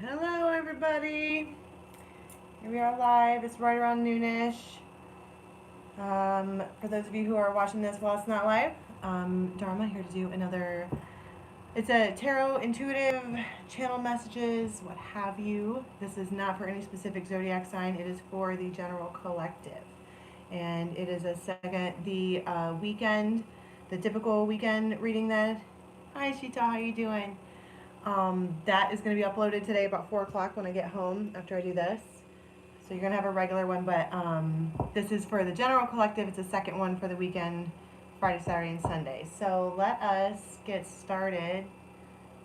Hello everybody. Here we are live. It's right around noonish. For those of you who are watching this while it's not live, Dharma here to do another. It's a tarot intuitive channel messages, what have you. This is not for any specific zodiac sign. It is for the general collective, and it is the weekend, the typical weekend reading that. Hi Shita, how you doing? That is going to be uploaded today about 4 o'clock when I get home after I do this. So you're going to have a regular one, but this is for the general collective. It's a second one for the weekend, Friday, Saturday, and Sunday. So let us get started.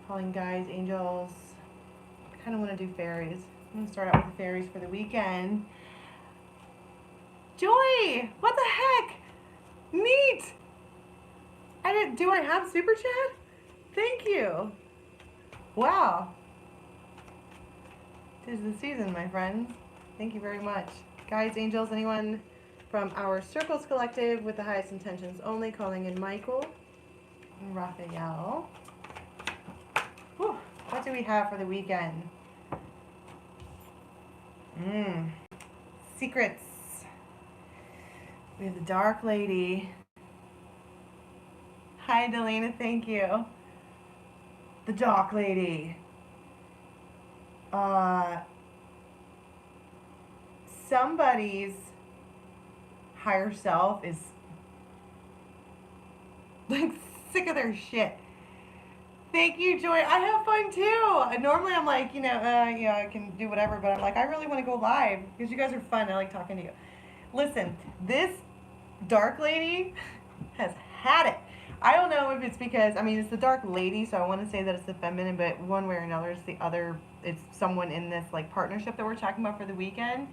Calling guides, angels. I kind of want to do fairies. I'm going to start out with the fairies for the weekend. Joy! What the heck? Neat! Do I have super chat? Thank you. Wow. 'Tis the season, my friends. Thank you very much. Guides, angels, anyone from our Circles Collective with the highest intentions only, calling in Michael and Raphael. Whew. What do we have for the weekend? Secrets. We have the Dark Lady. Hi, Delana, thank you. The Dark Lady. Somebody's higher self is like sick of their shit. Thank you, Joy. I have fun too. Normally I'm like, I can do whatever, but I'm like, I really want to go live because you guys are fun. I like talking to you. Listen, this Dark Lady has had it. I don't know if it's because, it's the Dark Lady, so I want to say that it's the feminine, but one way or another, it's someone in this, like, partnership that we're talking about for the weekend,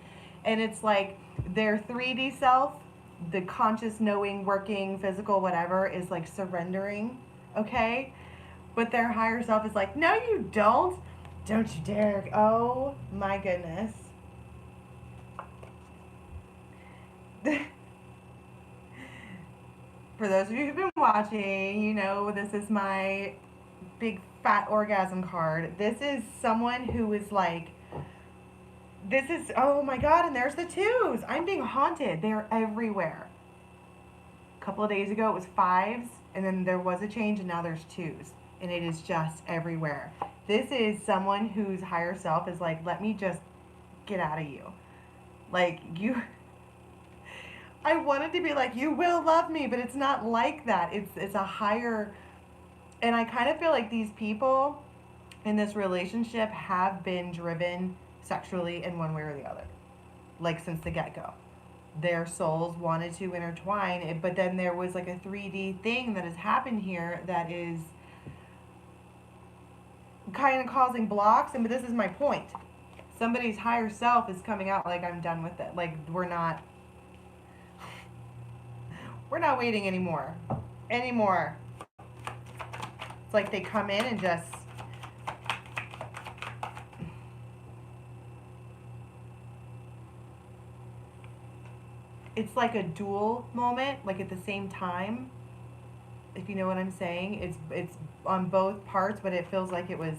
and it's, like, their 3D self, the conscious, knowing, working, physical, whatever, is, like, surrendering, okay? But their higher self is like, no, you don't. Don't you dare. Oh, my goodness. For those of you who've been watching, you know this is my big fat orgasm card. This is someone who is like, oh my god, and there's the twos. I'm being haunted. They're everywhere. A couple of days ago it was fives, and then there was a change, and now there's twos. And it is just everywhere. This is someone whose higher self is like, let me just get out of you. Like, I wanted to be like, you will love me, but it's not like that. It's a higher, and I kind of feel like these people in this relationship have been driven sexually in one way or the other, like since the get-go. Their souls wanted to intertwine, but then there was like a 3D thing that has happened here that is kind of causing blocks, but this is my point. Somebody's higher self is coming out like, I'm done with it. Like, we're not waiting anymore. It's like they come in and just, it's like a dual moment, like at the same time, if you know what I'm saying. It's on both parts, but it feels like it was,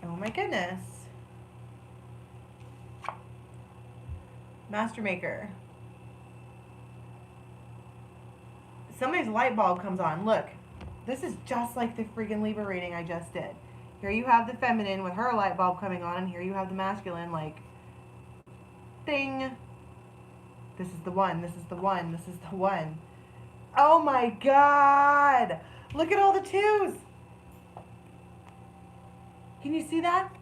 oh my goodness. Master Maker. Somebody's light bulb comes on. Look, this is just like the freaking Libra reading I just did. Here you have the feminine with her light bulb coming on, and here you have the masculine, like, ding. This is the one, this is the one, this is the one. Oh my god! Look at all the twos! Can you see that?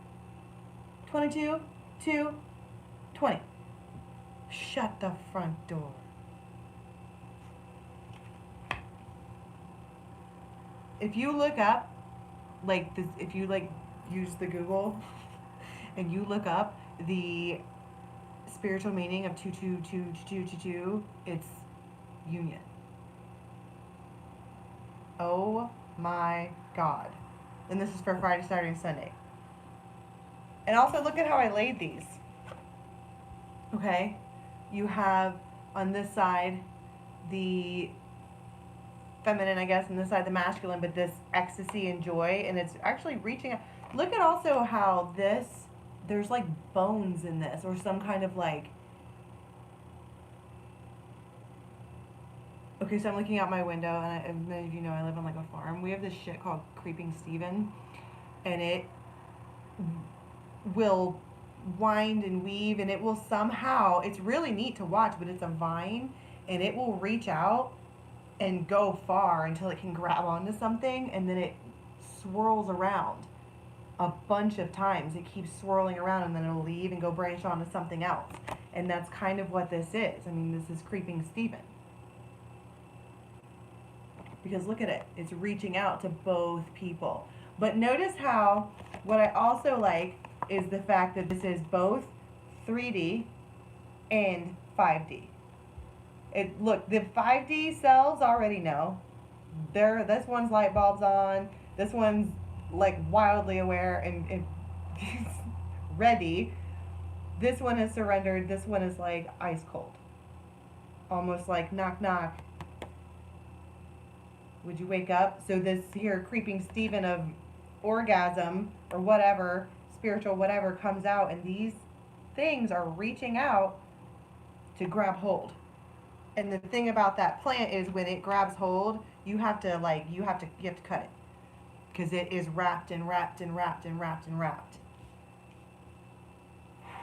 22, 2, 20. Shut the front door. If you look up, like, this, if you, like, use the Google and you look up the spiritual meaning of 2222222, it's union. Oh my god. And this is for Friday, Saturday, and Sunday. And also look at how I laid these. Okay? You have on this side the feminine, I guess, and this side the masculine, but this ecstasy and joy, and it's actually reaching out. Look at also how there's like bones in this, or some kind of like, okay, so I'm looking out my window, and many of you know I live on like a farm. We have this shit called Creeping Stephen, and it will wind and weave, and it will somehow, it's really neat to watch, but it's a vine, and it will reach out and go far until it can grab onto something, and then it swirls around a bunch of times. It keeps swirling around, and then it'll leave and go branch onto something else. And that's kind of what this is. I mean, this is Creeping Stephen. Because look at it. It's reaching out to both people. But notice how, what I also like is the fact that this is both 3D and 5D. Look, the 5D cells already know. This one's light bulbs on. This one's like wildly aware and ready. This one is surrendered. This one is like ice cold. Almost like knock knock. Would you wake up? So this here Creeping Stephen of orgasm or whatever, spiritual whatever, comes out, and these things are reaching out to grab hold. And the thing about that plant is when it grabs hold, you have to cut it. Because it is wrapped and wrapped and wrapped and wrapped and wrapped.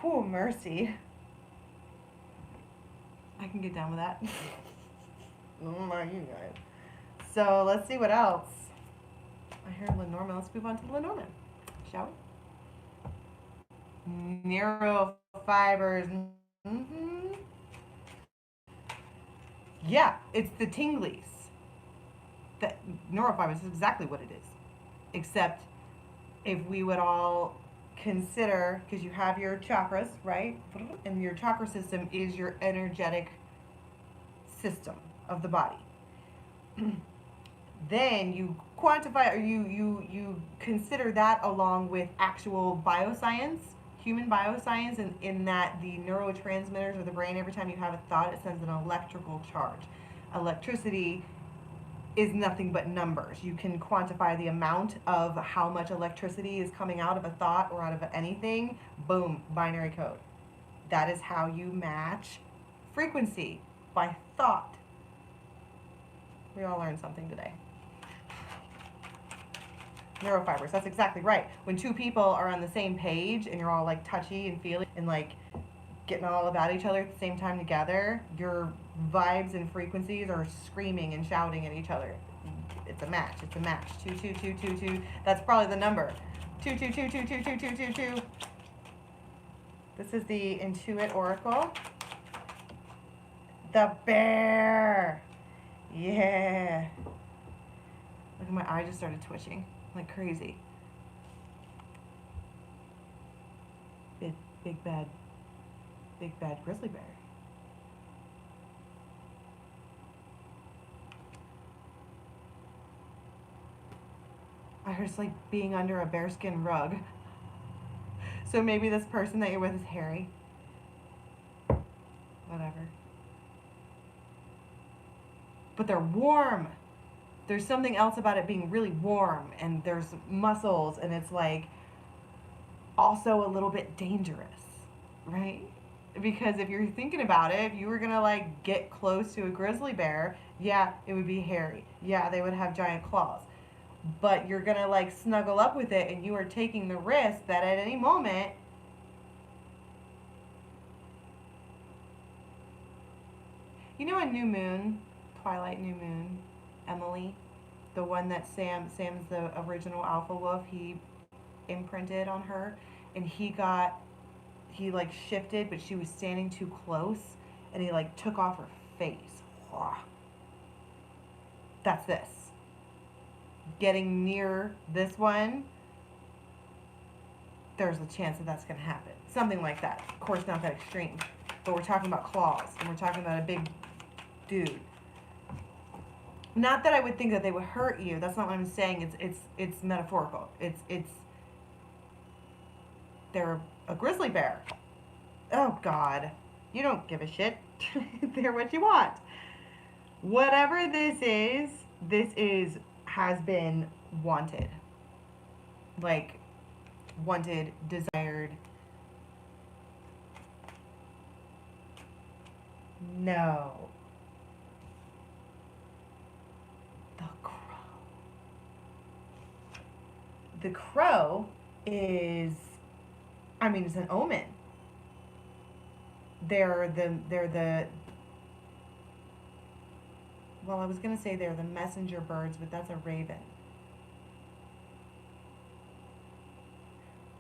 Whew, mercy. I can get down with that. Oh my, you guys. So let's see what else. I heard Lenormand. Let's move on to Lenormand, shall we? Neurofibers. Mm-hmm. Yeah, it's the tinglies. The neurofibers is exactly what it is. Except if we would all consider, because you have your chakras, right? And your chakra system is your energetic system of the body. Then you quantify, or you consider that along with actual bioscience, human bioscience, and in that the neurotransmitters of the brain, every time you have a thought, it sends an electrical charge. Electricity is nothing but numbers. You can quantify the amount of how much electricity is coming out of a thought or out of anything. Boom, binary code. That is how you match frequency, by thought. We all learned something today. Neurofibers, that's exactly right. When two people are on the same page and you're all like touchy and feely and like getting all about each other at the same time together, your vibes and frequencies are screaming and shouting at each other. It's a match. It's a match. 2 2 2 2 2. That's probably the number. 2 2 2 2 2 2 2 2 2. This is the Intuit Oracle. The bear. Yeah. Look, my eye just started twitching like crazy. Big bad grizzly bear. I heard it's like being under a bearskin rug. So maybe this person that you're with is hairy. Whatever. But they're warm. There's something else about it being really warm, and there's muscles, and it's like also a little bit dangerous, right? Because if you're thinking about it, if you were gonna like get close to a grizzly bear, yeah, it would be hairy. Yeah, they would have giant claws. But you're gonna like snuggle up with it, and you are taking the risk that at any moment, you know, a new moon, Twilight New Moon, Emily, the one that Sam's the original alpha wolf, he imprinted on her, and he like shifted, but she was standing too close, and he like took off her face. That's this. Getting near this one, there's a chance that that's going to happen. Something like that. Of course, not that extreme, but we're talking about claws, and we're talking about a big dude. Not that I would think that they would hurt you. That's not what I'm saying. It's metaphorical. They're a grizzly bear. Oh God, you don't give a shit. They're what you want. Whatever this is, has been wanted. Like, wanted, desired. No. The crow. The crow is, I mean, it's an omen. They're the, well, I was going to say they're the messenger birds, but that's a raven.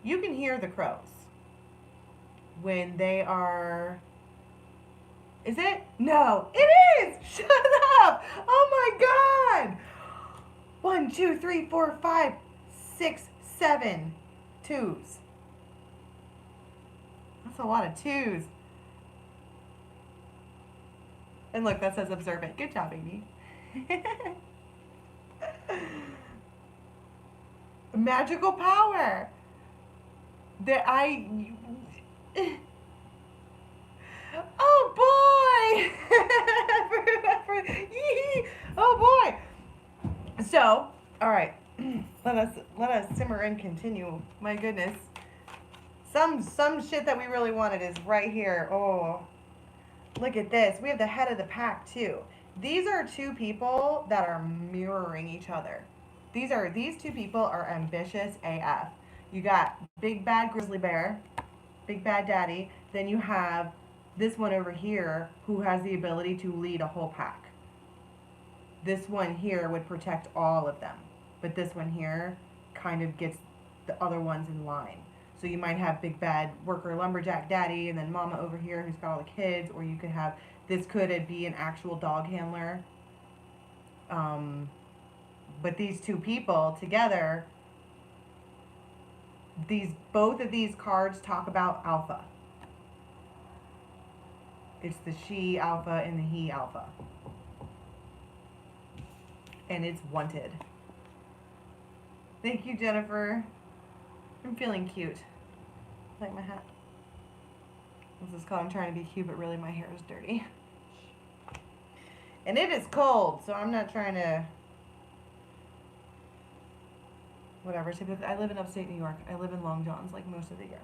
You can hear the crows when they are, is it? No, it is! Shut up! Oh my God! 1, 2, 3, 4, 5, 6, 7 twos. That's a lot of twos. And look, that says observant. Good job, Amy. Magical power. That oh boy! Oh boy! So, all right, let us simmer and continue. My goodness, some shit that we really wanted is right here. Oh, look at this. We have the head of the pack too. These are two people that are mirroring each other. These two people are ambitious AF. You got big bad grizzly bear, big bad daddy. Then you have this one over here who has the ability to lead a whole pack. This one here would protect all of them, but this one here kind of gets the other ones in line. So you might have big bad worker lumberjack daddy and then mama over here who's got all the kids, or you could have, this could be an actual dog handler. But these two people together, both of these cards talk about alpha. It's the she alpha and the he alpha. And it's wanted. Thank you, Jennifer. I'm feeling cute. Like my hat. This is called I'm trying to be cute, but really my hair is dirty. And it is cold, so I'm not trying to... Whatever. Typically, I live in upstate New York. I live in Long Johns like most of the year.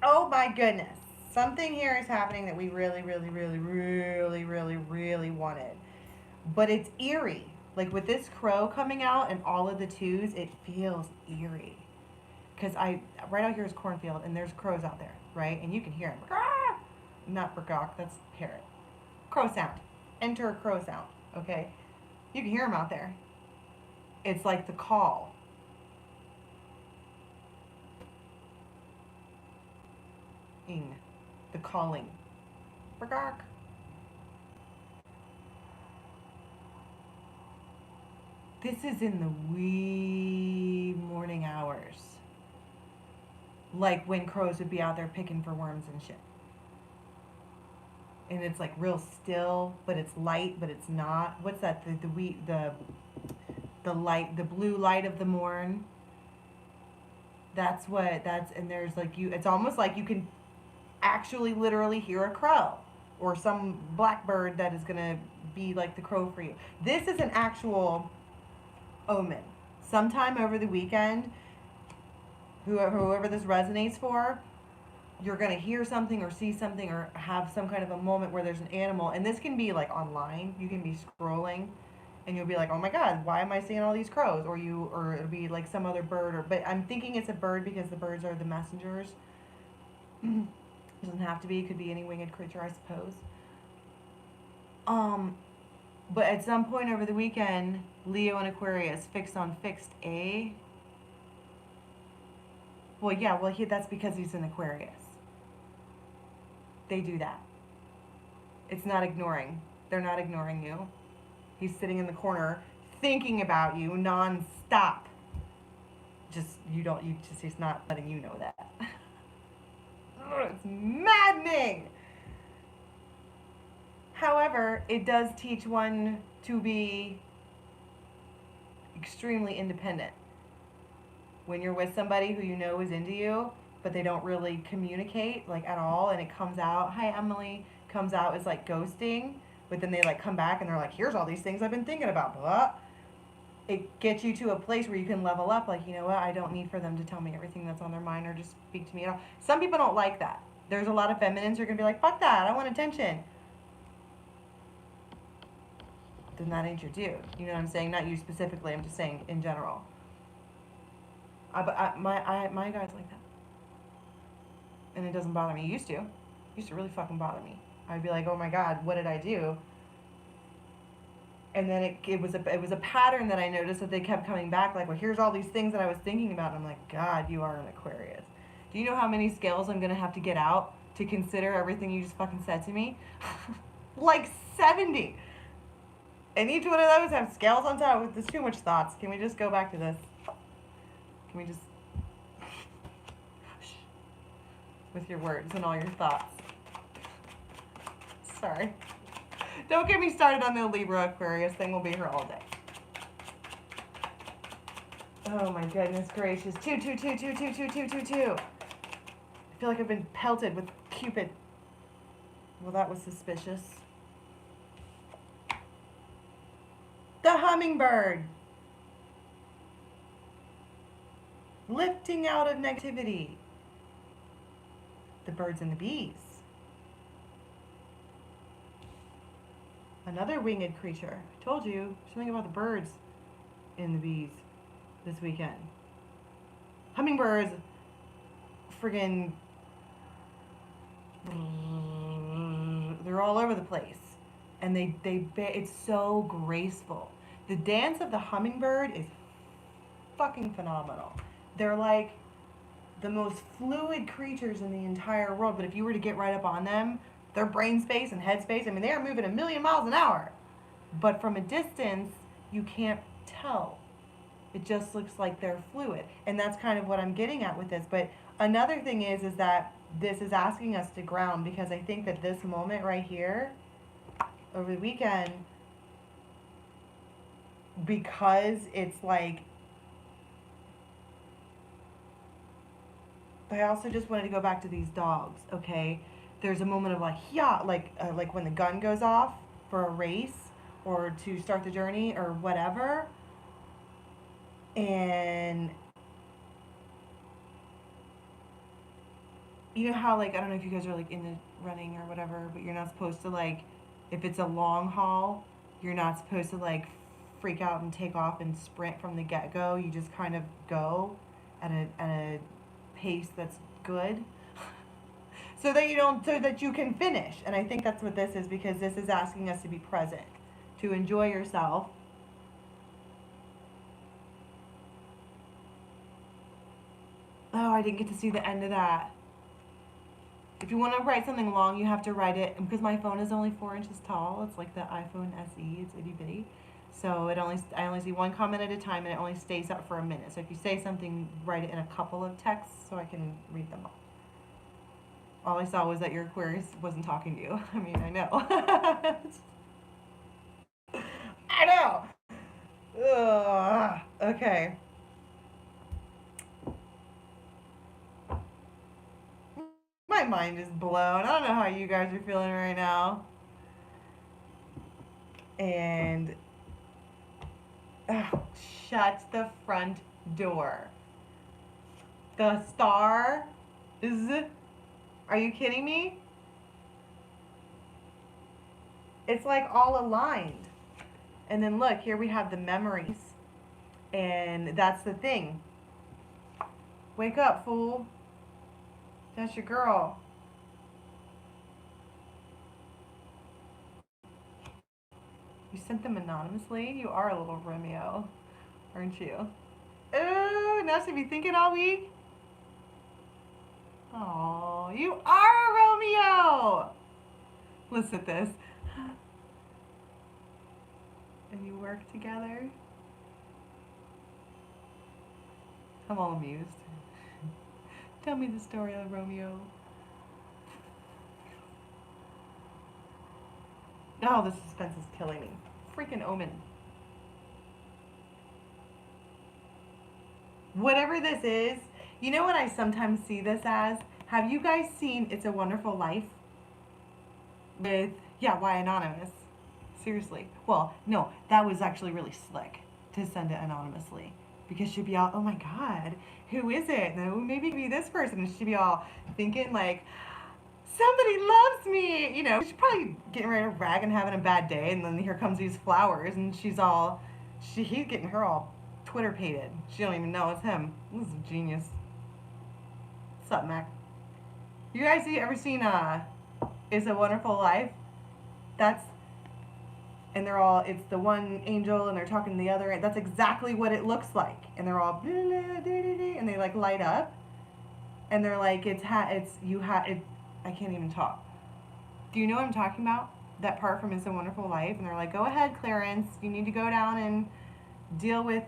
Oh my goodness. Something here is happening that we really, really, really, really, really, really wanted. But it's eerie. Like with this crow coming out and all of the twos, it feels eerie. Because right out here is cornfield and there's crows out there, right? And you can hear them. Not burgawk, that's parrot. Crow sound. Enter a crow sound, okay? You can hear them out there. It's like the call. The calling. Burgawk. This is in the wee morning hours. Like when crows would be out there picking for worms and shit. And it's like real still, but it's light, but it's not. What's that? The light, the blue light of the morn. And there's like it's almost like you can actually literally hear a crow or some blackbird that is gonna be like the crow for you. This is an actual omen. Sometime over the weekend, whoever this resonates for, you're going to hear something or see something or have some kind of a moment where there's an animal. And this can be like online. You can be scrolling and you'll be like, oh my God, why am I seeing all these crows? Or it'll be like some other bird. But I'm thinking it's a bird because the birds are the messengers. It doesn't have to be. It could be any winged creature, I suppose. But at some point over the weekend, Leo and Aquarius fixed on fixed A. Well, yeah, that's because he's an Aquarius. They do that. It's not ignoring. They're not ignoring you. He's sitting in the corner thinking about you non-stop. He's not letting you know that. It's maddening. However, it does teach one to be extremely independent. When you're with somebody who you know is into you, but they don't really communicate like at all, and it comes out, hi Emily, comes out as like ghosting. but then they like come back and they're like, here's all these things I've been thinking about. Blah. It gets you to a place where you can level up, like, you know what, I don't need for them to tell me everything that's on their mind or just speak to me at all. Some people don't like that. There's a lot of feminines who are going to be like, fuck that, I want attention. Then that ain't your dude. You know what I'm saying? Not you specifically, I'm just saying in general. My guy's like that. And it doesn't bother me. It used to. It used to really fucking bother me. I'd be like, oh my God, what did I do? And then it was a pattern that I noticed that they kept coming back, like, well, here's all these things that I was thinking about. And I'm like, God, you are an Aquarius. Do you know how many scales I'm going to have to get out to consider everything you just fucking said to me? Like 70. And each one of those have scales on top. There's too much thoughts. Can we just go back to this? Can we just... with your words and all your thoughts. Sorry. Don't get me started on the Libra Aquarius thing. We'll be here all day. Oh my goodness gracious. 2, 2, 2, 2, 2, 2, 2, 2, 2. I feel like I've been pelted with Cupid. Well, that was suspicious. The hummingbird. Lifting out of negativity. The birds and the bees. Another winged creature. I told you something about the birds and the bees this weekend. Hummingbirds, friggin', they're all over the place. And it's so graceful. The dance of the hummingbird is fucking phenomenal. They're like the most fluid creatures in the entire world, but if you were to get right up on them, their brain space and head space, I mean, they are moving 1,000,000 miles an hour. But from a distance, you can't tell. It just looks like they're fluid. And that's kind of what I'm getting at with this. But another thing is that this is asking us to ground, because I think that this moment right here, over the weekend, because it's like, I also just wanted to go back to these dogs, okay? There's a moment of like, yeah, like when the gun goes off for a race or to start the journey or whatever. And you know how, like, I don't know if you guys are like into running or whatever, but you're not supposed to, like, if it's a long haul, you're not supposed to like freak out and take off and sprint from the get-go. You just kind of go at a pace that's good. So that you can finish. And I think that's what this is, because this is asking us to be present, to enjoy yourself. Oh, I didn't get to see the end of that. If you want to write something long, you have to write it, because my phone is only 4 inches tall. It's like the iPhone SE. It's itty bitty. So I only see one comment at a time, and it only stays up for a minute. So if you say something, write it in a couple of texts so I can read them all. All I saw was that your Aquarius wasn't talking to you. I mean, I know. I know. Ugh. Okay. My mind is blown. I don't know how you guys are feeling right now. And shut the front door. The star is... Are you kidding me? It's like all aligned. And then look, here we have the memories. And that's the thing. Wake up, fool. That's your girl. You sent them anonymously? You are a little Romeo, aren't you? Ooh, now should be thinking all week? Oh, you are a Romeo! Listen to this. And you work together? I'm all amused. Tell me the story of Romeo. Oh, the suspense is killing me. Freaking Omen. Whatever this is, you know what I sometimes see this as? Have you guys seen It's a Wonderful Life? With, yeah, Why Anonymous? Seriously. Well, no, that was actually really slick to send it anonymously. Because she'd be all, oh my God, who is it? And then, oh, maybe it could be this person. And she'd be all thinking like, somebody loves me. You know, she's probably getting ready to rag and having a bad day. And then here comes these flowers. And she's all, he's getting her all Twitter pated. She don't even know it's him. This is a genius. What's up, Mac? You guys ever seen Is a Wonderful Life? That's, and they're all, it's the one angel and they're talking to the other, and that's exactly what it looks like. And they're all, and they like light up. And they're like, I can't even talk. Do you know what I'm talking about? That part from It's a Wonderful Life? And they're like, go ahead, Clarence, you need to go down and deal with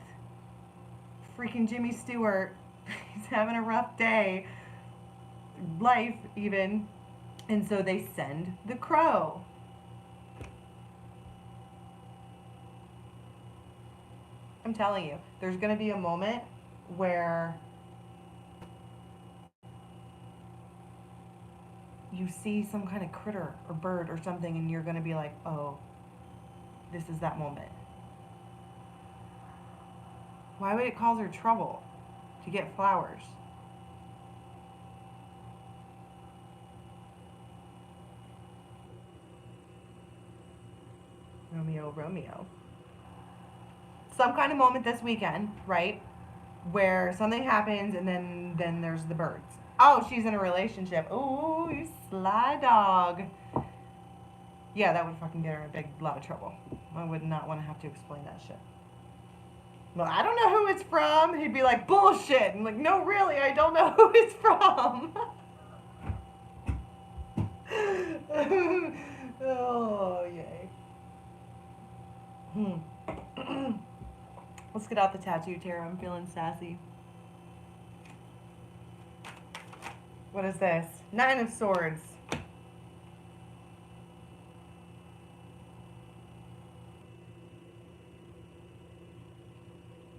freaking Jimmy Stewart. He's having a rough day. Life, even. And so they send the crow. I'm telling you, there's going to be a moment where you see some kind of critter or bird or something and you're going to be like, oh, this is that moment. Why would it cause her trouble to get flowers? Romeo. Some kind of moment this weekend, right? Where something happens and then there's the birds. Oh, she's in a relationship. Oh, you sly dog. Yeah, that would fucking get her in a big lot of trouble. I would not want to have to explain that shit. Well, I don't know who it's from. He'd be like, bullshit. I'm like, no, really, I don't know who it's from. Oh, yay. Let's get out the tattoo, Tara. I'm feeling sassy. What is this? 9 of Swords.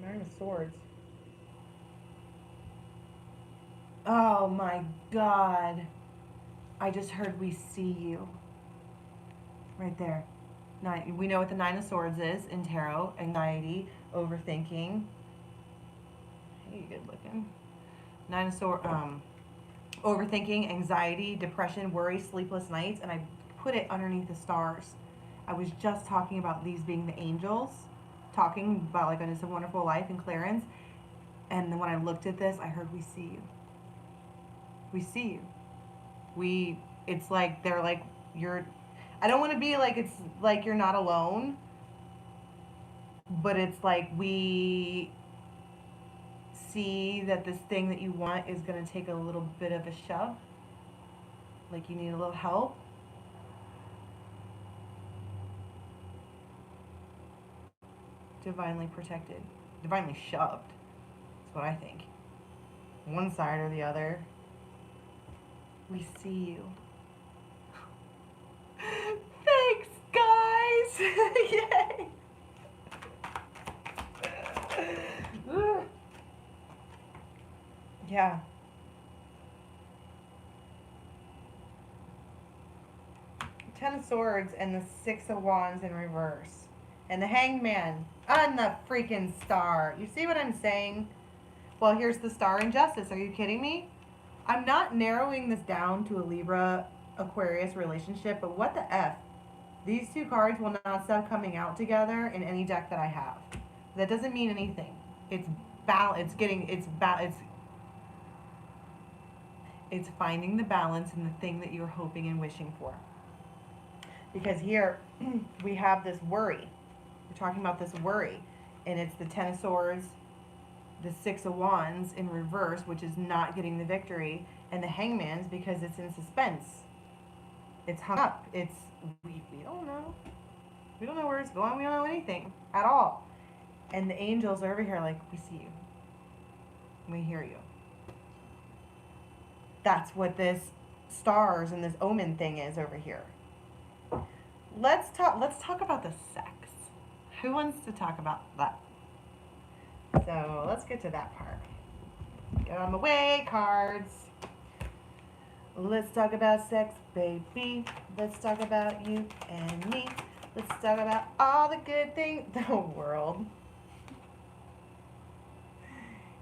Nine of Swords. Oh my God. I just heard we see you. Right there. We know what the 9 of Swords is in tarot. Anxiety, overthinking. Hey, good looking. 9 of Swords, overthinking, anxiety, depression, worry, sleepless nights, and I put it underneath the stars. I was just talking about these being the angels, talking about like It's a Wonderful Life and Clarence, and then when I looked at this, I heard we see you. We see you. It's like they're like, I don't want to be like, it's like you're not alone, but it's like we see that this thing that you want is going to take a little bit of a shove. Like you need a little help. Divinely protected. Divinely shoved. That's what I think. One side or the other. We see you. Thanks, guys! Yay! Yeah. Ten of Swords and the 6 of Wands in reverse. And the Hangman on the freaking star. You see what I'm saying? Well, here's the Star in Justice. Are you kidding me? I'm not narrowing this down to a Libra Aquarius relationship, but what the F? These two cards will not stop coming out together in any deck that I have. That doesn't mean anything. It's it's finding the balance in the thing that you're hoping and wishing for. Because here we have this worry. We're talking about this worry, and it's the 10 of Swords, the 6 of Wands in reverse, which is not getting the victory, and the Hangman's because it's in suspense. It's hung up. We don't know. We don't know where it's going. We don't know anything at all. And the angels are over here like, we see you. We hear you. That's what this stars and this omen thing is over here. Let's talk about the sex. Who wants to talk about that? So let's get to that part. Get on the way, cards. Let's talk about sex, baby. Let's talk about you and me. Let's talk about all the good things in the world.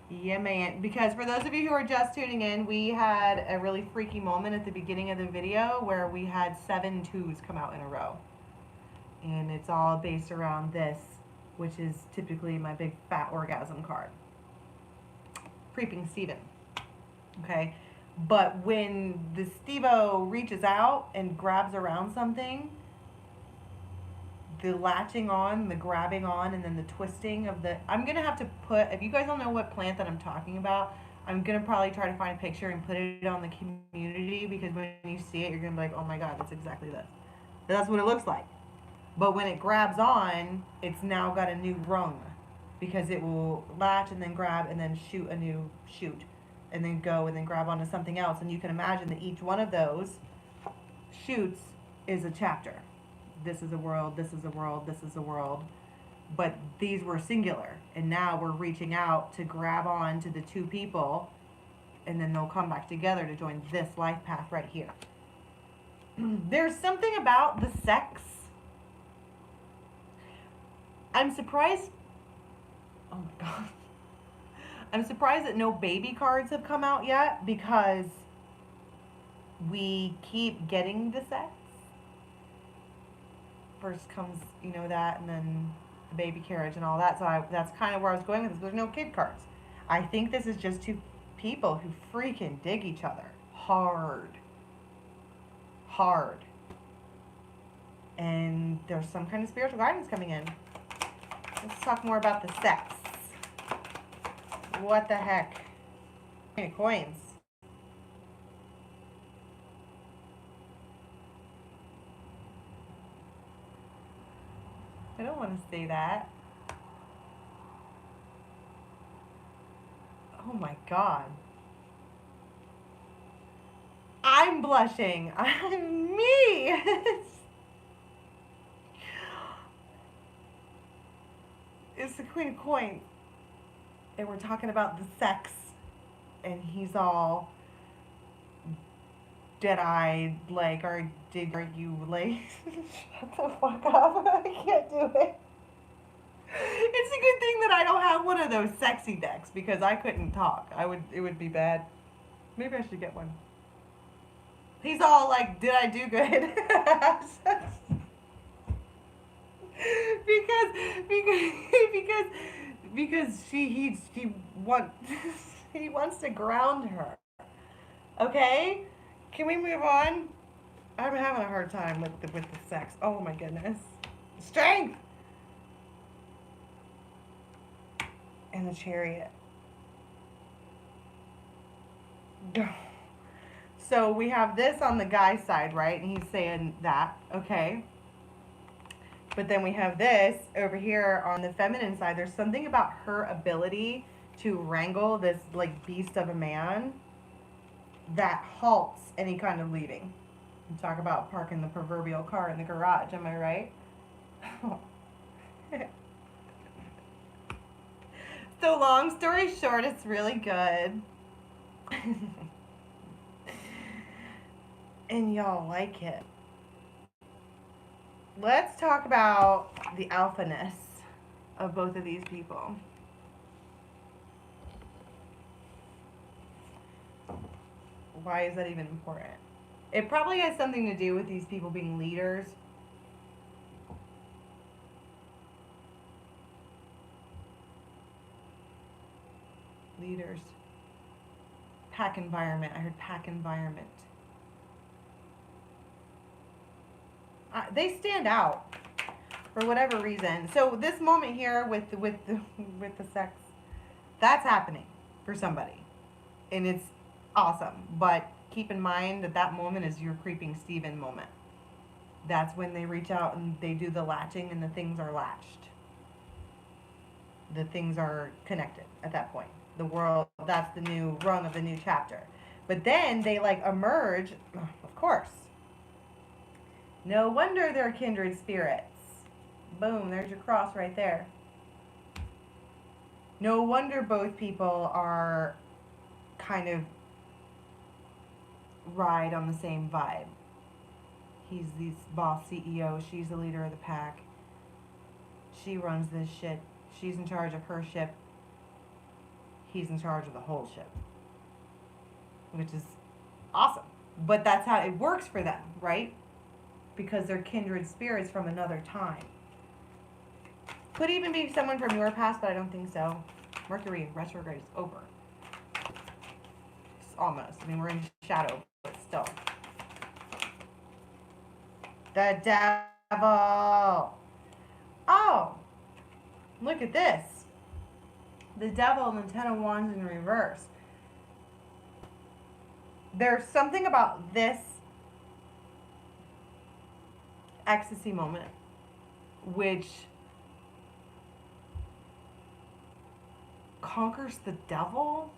Yeah, man. Because for those of you who are just tuning in, we had a really freaky moment at the beginning of the video where we had 7 twos come out in a row. And it's all based around this, which is typically my big fat orgasm card. Creeping Steven. Okay? But when the Stevo reaches out and grabs around something, the latching on, the grabbing on, and then the twisting of the... I'm going to have to put... If you guys don't know what plant that I'm talking about, I'm going to probably try to find a picture and put it on the community, because when you see it, you're going to be like, oh my god, that's exactly this. That's what it looks like. But when it grabs on, it's now got a new rung, because it will latch and then grab and then shoot a new shoot, and then go and then grab onto something else. And you can imagine that each one of those shoots is a chapter. This is a world, this is a world, this is a world. But these were singular. And now we're reaching out to grab on to the 2 people, and then they'll come back together to join this life path right here. There's something about the sex. I'm surprised. Oh my god. I'm surprised that no baby cards have come out yet, because we keep getting the sex. First comes, you know, that, and then the baby carriage and all that. So that's kind of where I was going with this. There's no kid cards. I think this is just 2 people who freaking dig each other hard. Hard. And there's some kind of spiritual guidance coming in. Let's talk more about the sex. What the heck? Coins. I don't want to say that. Oh my god. I'm blushing. I'm me. It's the Queen of Coins. And we're talking about the sex. And he's all dead-eyed, like, are you like, shut the fuck up. I can't do it. It's a good thing that I don't have one of those sexy decks, because I couldn't talk. It would be bad. Maybe I should get one. He's all like, did I do good? because he wants to ground her. Okay? Can we move on? I'm having a hard time with the sex. Oh my goodness. Strength! And the Chariot. So we have this on the guy's side, right? And he's saying that, okay. But then we have this over here on the feminine side. There's something about her ability to wrangle this, like, beast of a man that halts any kind of leading. You talk about parking the proverbial car in the garage, am I right? So long story short, it's really good. And y'all like it. Let's talk about the alphaness of both of these people. Why is that even important? It probably has something to do with these people being leaders. Leaders. Pack environment. I heard pack environment. They stand out for whatever reason. So this moment here with the sex, that's happening for somebody, and it's awesome. But keep in mind that that moment is your creeping Steven moment. That's when they reach out and they do the latching, and the things are latched. The things are connected at that point. The world, that's the new rung of the new chapter. But then they like emerge, of course. No wonder they're kindred spirits. Boom, there's your cross right there. No wonder both people are kind of ride on the same vibe. He's the boss CEO. She's the leader of the pack. She runs this shit. She's in charge of her ship. He's in charge of the whole ship. Which is awesome. But that's how it works for them, right? Because they're kindred spirits from another time. Could even be someone from your past, but I don't think so. Mercury retrograde is over. It's almost. I mean, we're in shadow, but still. The devil. Oh, look at this. The devil and the Ten of Wands in reverse. There's something about this ecstasy moment which conquers the devil.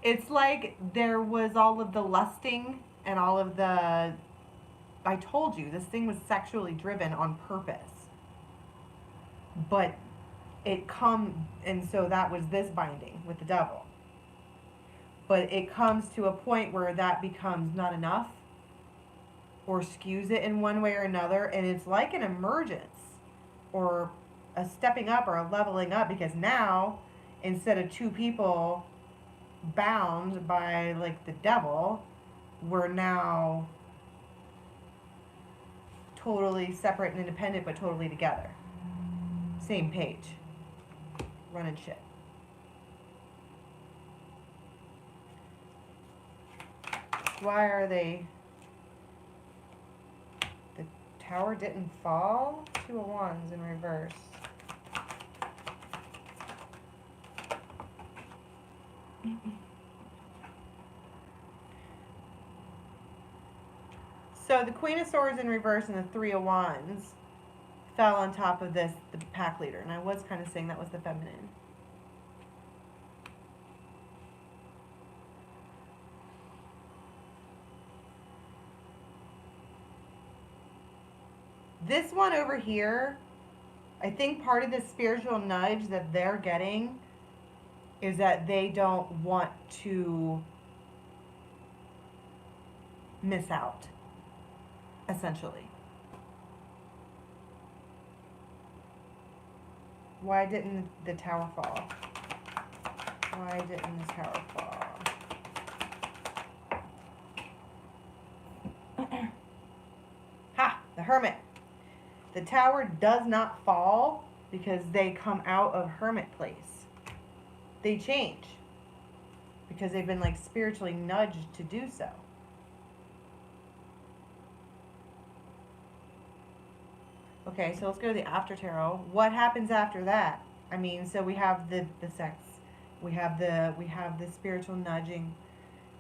It's like there was all of the lusting and all of the, I told you, this thing was sexually driven on purpose. But it and so that was this binding with the devil. But it comes to a point where that becomes not enough or skews it in one way or another, and it's like an emergence or a stepping up or a leveling up, because now instead of two people bound by like the devil, we're now totally separate and independent but totally together. Same page. Running shit. Why are they... The tower didn't fall? Two of Wands in reverse. So the Queen of Swords in reverse and the Three of Wands fell on top of this, the pack leader. And I was kind of saying that was the feminine. This one over here, I think part of the spiritual nudge that they're getting is that they don't want to miss out, essentially. Why didn't the tower fall? Why didn't the tower fall? Ha! The Hermit. The tower does not fall because they come out of hermit place. They change because they've been like spiritually nudged to do so. Okay, so let's go to the after tarot. What happens after that? I mean, so we have the sex, we have the spiritual nudging,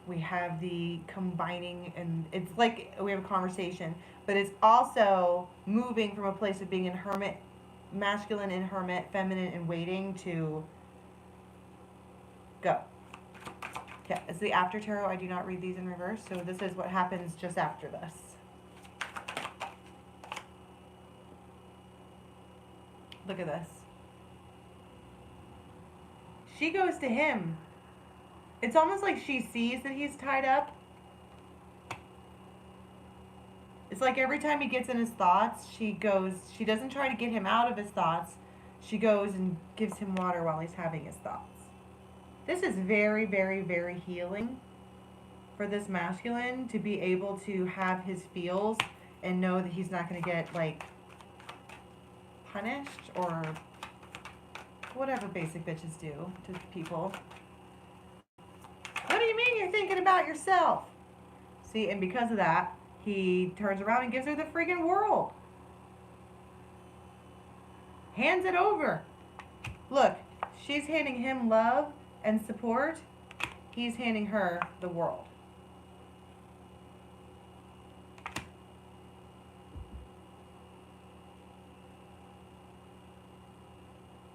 we have the combining, and it's like we have a conversation, but it's also moving from a place of being in hermit, masculine in hermit, feminine in waiting, to go. Yeah, it's the after tarot. I do not read these in reverse, so this is what happens just after this. Look at this. She goes to him. It's almost like she sees that he's tied up. It's like every time he gets in his thoughts, she doesn't try to get him out of his thoughts. She goes and gives him water while he's having his thoughts. This is very, very, very healing for this masculine to be able to have his feels and know that he's not going to get, like, punished or whatever basic bitches do to people. What do you mean you're thinking about yourself? See, and because of that, he turns around and gives her the friggin' world. Hands it over. Look, she's handing him love and support. He's handing her the world.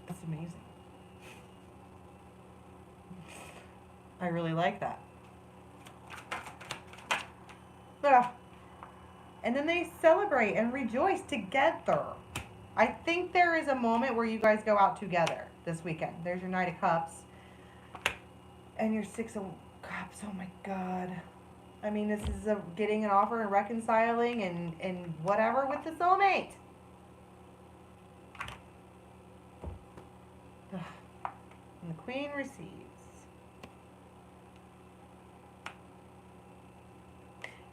That's amazing. I really like that. Ugh. And then they celebrate and rejoice together. I think there is a moment where you guys go out together this weekend. There's your Knight of Cups and your Six of Cups, oh my God. I mean, this is a getting an offer and reconciling and whatever with the soulmate. Ugh. And the Queen receives.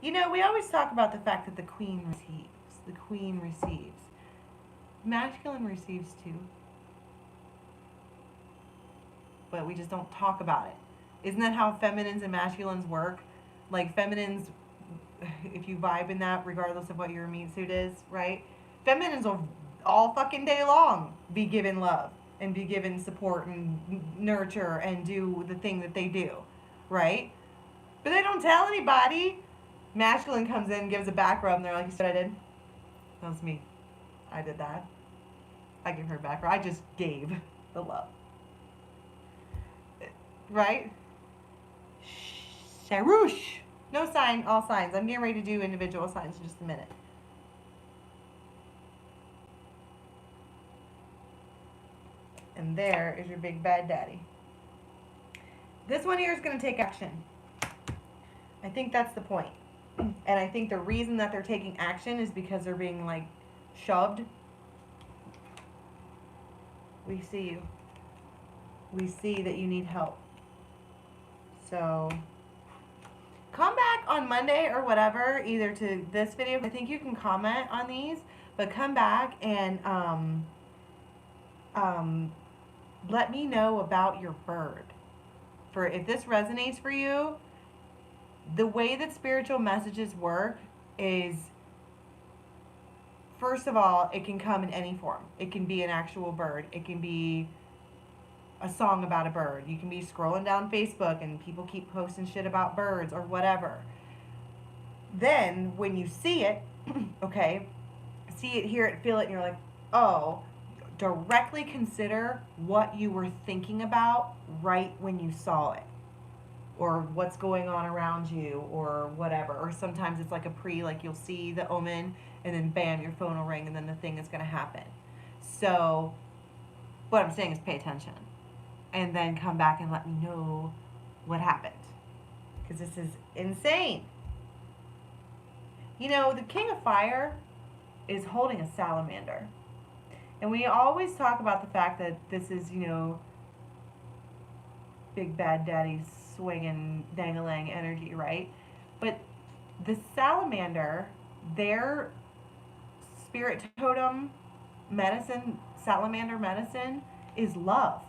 You know, we always talk about the fact that the Queen receives. The Queen receives. Masculine receives too. But we just don't talk about it. Isn't that how feminines and masculines work? Like feminines, if you vibe in that, regardless of what your meat suit is, right? Feminines will all fucking day long be given love and be given support and nurture and do the thing that they do, right? But they don't tell anybody. Masculine comes in, gives a back rub, and they're like, you see what I did? That was me. I did that. I gave her a back rub. I just gave the love. Right? Sharush. No sign, all signs. I'm getting ready to do individual signs in just a minute. And there is your big bad daddy. This one here is going to take action. I think that's the point. And I think the reason that they're taking action is because they're being, like, shoved. We see you. We see that you need help. So, come back on Monday or whatever, either to this video. I think you can comment on these, but come back and let me know about your bird. For if this resonates for you, the way that spiritual messages work is, first of all, it can come in any form. It can be an actual bird. It can be a song about a bird. You can be scrolling down Facebook and people keep posting shit about birds or whatever. Then, when you see it, okay, see it, hear it, feel it, and you're like, oh, directly consider what you were thinking about right when you saw it. Or what's going on around you, or whatever. Or sometimes it's like like you'll see the omen, and then bam, your phone will ring, and then the thing is going to happen. So, what I'm saying is pay attention. And then come back and let me know what happened. Because this is insane. You know, the King of Fire is holding a salamander. And we always talk about the fact that this is, you know, big bad daddy swinging dang-a-lang energy, right? But the salamander, their spirit totem medicine, salamander medicine, is love.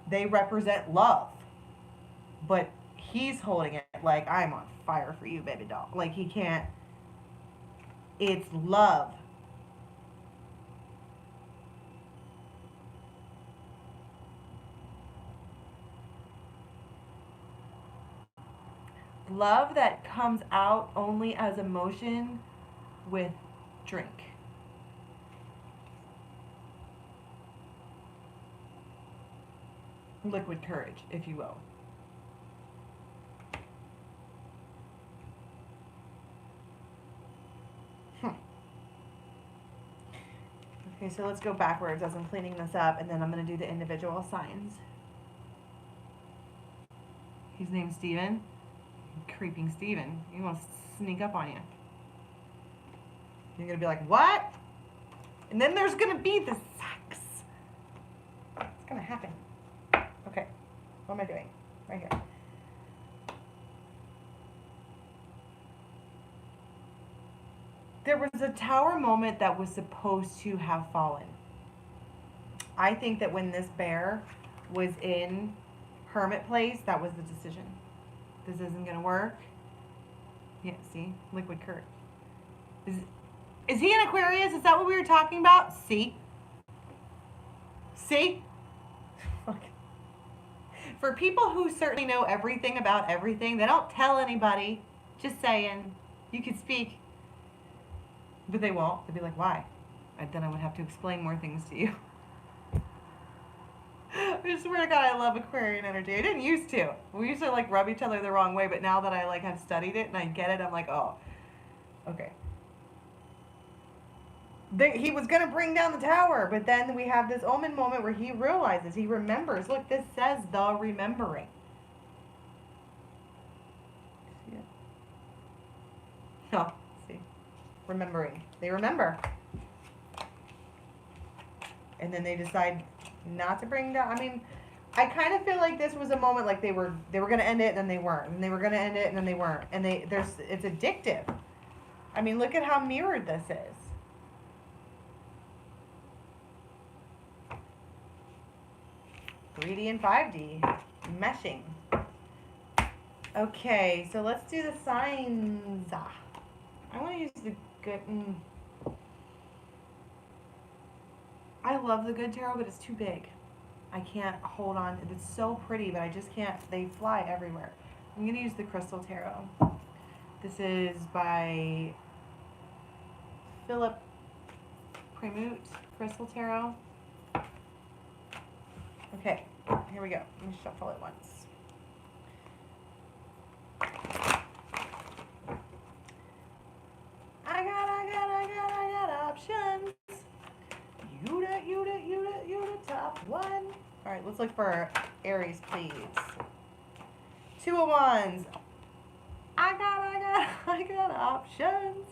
They represent love. But he's holding it like, I'm on fire for you, baby doll. Like, he can't. It's love. Love that comes out only as emotion with drink. Liquid courage, if you will. Okay, so let's go backwards as I'm cleaning this up, and then I'm going to do the individual signs. He's named Steven. Creeping Steven. He wants to sneak up on you. You're going to be like, what? And then there's going to be the sex. It's going to happen. Okay. What am I doing? Right here. There was a tower moment that was supposed to have fallen. I think that when this bear was in hermit place, that was the decision. This isn't going to work. Yeah, see? Liquid courage. Is he an Aquarius? Is that what we were talking about? See? See? For people who certainly know everything about everything, they don't tell anybody. Just saying. You could speak. But they won't. They'd be like, why? And then I would have to explain more things to you. I swear to God, I love Aquarian energy. I didn't used to. We used to like rub each other the wrong way, but now that I like have studied it and I get it, I'm like, oh, okay. He was going to bring down the tower, but then we have this omen moment where he realizes, he remembers. Look, this says the remembering. Oh, see. Remembering. They remember. And then they decide not to bring down. I mean, I kind of feel like this was a moment like they were going to end it and then they weren't. And they were going to end it and then they weren't. And it's addictive. I mean, look at how mirrored this is. Three D and 5D meshing. Okay, so let's do the signs. I want to use the good. I love the good tarot, but it's too big. I can't hold on. It's so pretty, but I just can't. They fly everywhere. I'm going to use the crystal tarot. This is by Philip Premut, Crystal Tarot. Okay, here we go. Let me shuffle it once. I got options. You the top one. All right, let's look for Aries, please. Two of Wands. I got options.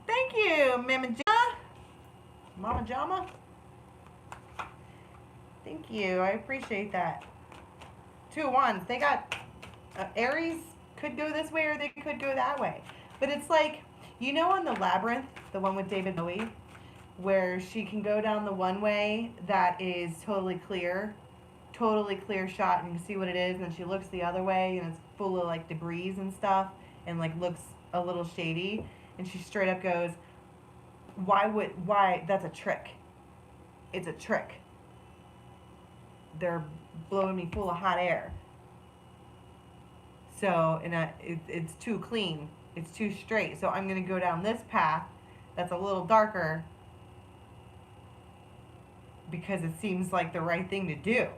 Thank you, Mama Jama. Thank you. I appreciate that. Two of Wands. They got Aries could go this way or they could go that way. But it's like, you know, on the Labyrinth, the one with David Bowie, where she can go down the one way that is totally clear shot and you can see what it is, and then she looks the other way and it's full of like debris and stuff and like looks a little shady, and she straight up goes, why that's a trick. It's a trick. They're blowing me full of hot air. So, and it's too clean. It's too straight. So I'm going to go down this path that's a little darker because it seems like the right thing to do.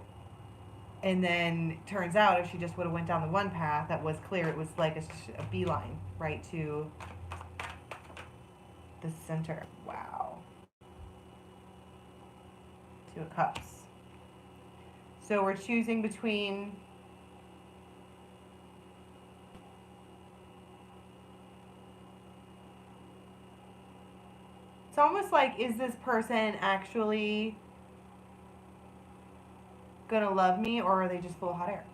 And then turns out if she just would have went down the one path that was clear, it was like a beeline right to the center. Wow. Two of Cups. So we're choosing between it's almost like, is this person actually gonna love me, or are they just full of hot air?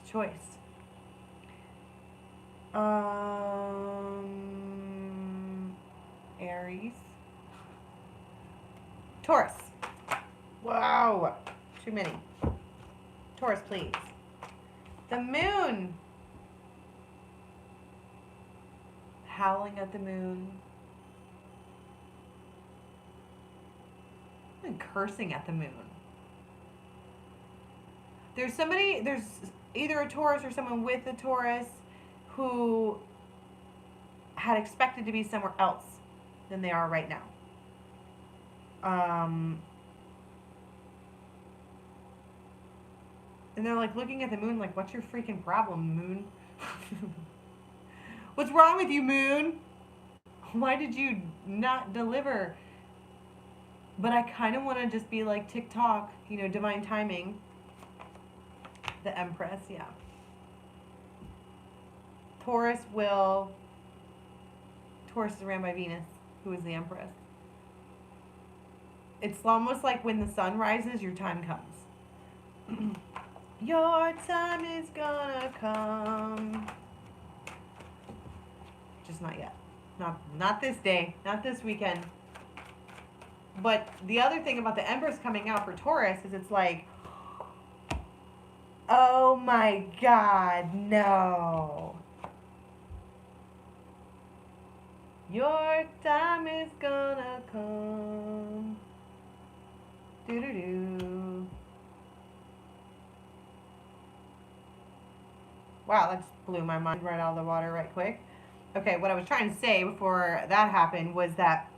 It's a choice. Aries. Taurus. Wow. Too many. Taurus, please. The moon. Howling at the moon. And cursing at the moon. There's either a Taurus or someone with a Taurus who had expected to be somewhere else than they are right now. And they're like looking at the moon like, what's your freaking problem, moon? What's wrong with you, moon? Why did you not deliver? But I kind of want to just be like TikTok, you know, divine timing. The Empress, yeah. Taurus is ran by Venus, who is the Empress. It's almost like when the sun rises, your time comes. Your time is gonna come. Just not yet. Not this day. Not this weekend. But the other thing about the Empress coming out for Taurus is it's like, oh my God, no. Your time is gonna come. Doo-doo-doo. Wow, that just blew my mind right out of the water right quick. Okay, what I was trying to say before that happened was that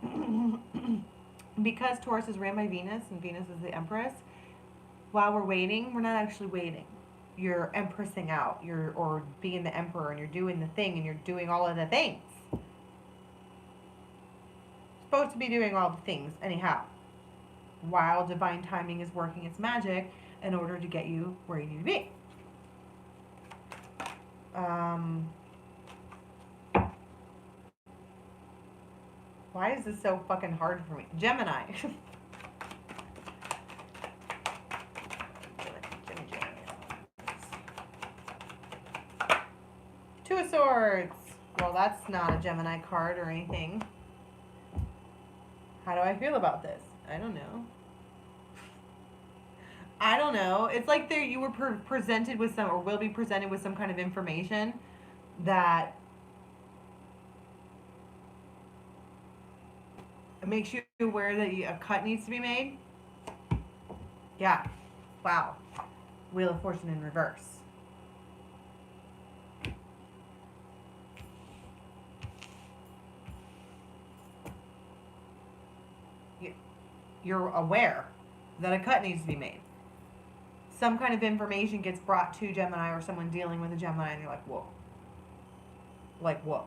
because Taurus is ran by Venus and Venus is the Empress, while we're waiting, we're not actually waiting. You're empressing out, or being the emperor, and you're doing the thing, and you're doing all of the things. Supposed to be doing all the things, anyhow. while divine timing is working its magic in order to get you where you need to be. Why is this so fucking hard for me? Gemini. Two of Swords. Well, that's not a Gemini card or anything. How do I feel about this? I don't know. I don't know. It's like you were presented with some, or will be presented with some kind of information that makes you aware that a cut needs to be made. Yeah. Wow. Wheel of Fortune in reverse. You're aware that a cut needs to be made. Some kind of information gets brought to Gemini or someone dealing with a Gemini, and you're like, whoa. Like, whoa.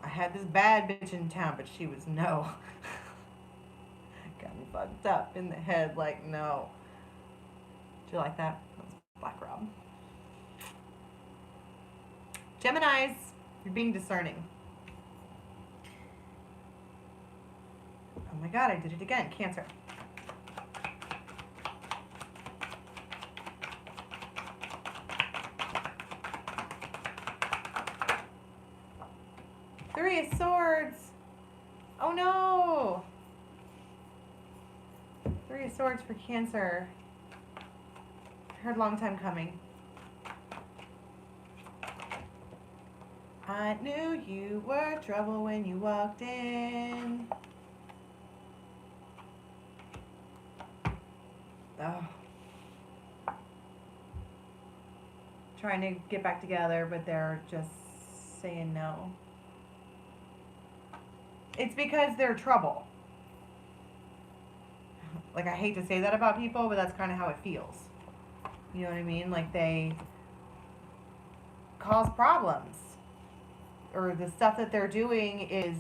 I had this bad bitch in town, but she was no. Got me fucked up in the head, like, no. Do you like that? That's Black Rob. Geminis, you're being discerning. Oh my God, I did it again. Cancer. Three of Swords. Oh no. Three of Swords for Cancer. Heard long time coming. I knew you were trouble when you walked in. Oh. Trying to get back together, but they're just saying no. It's because they're trouble. Like, I hate to say that about people, but that's kind of how it feels. You know what I mean? Like, they cause problems. Or the stuff that they're doing is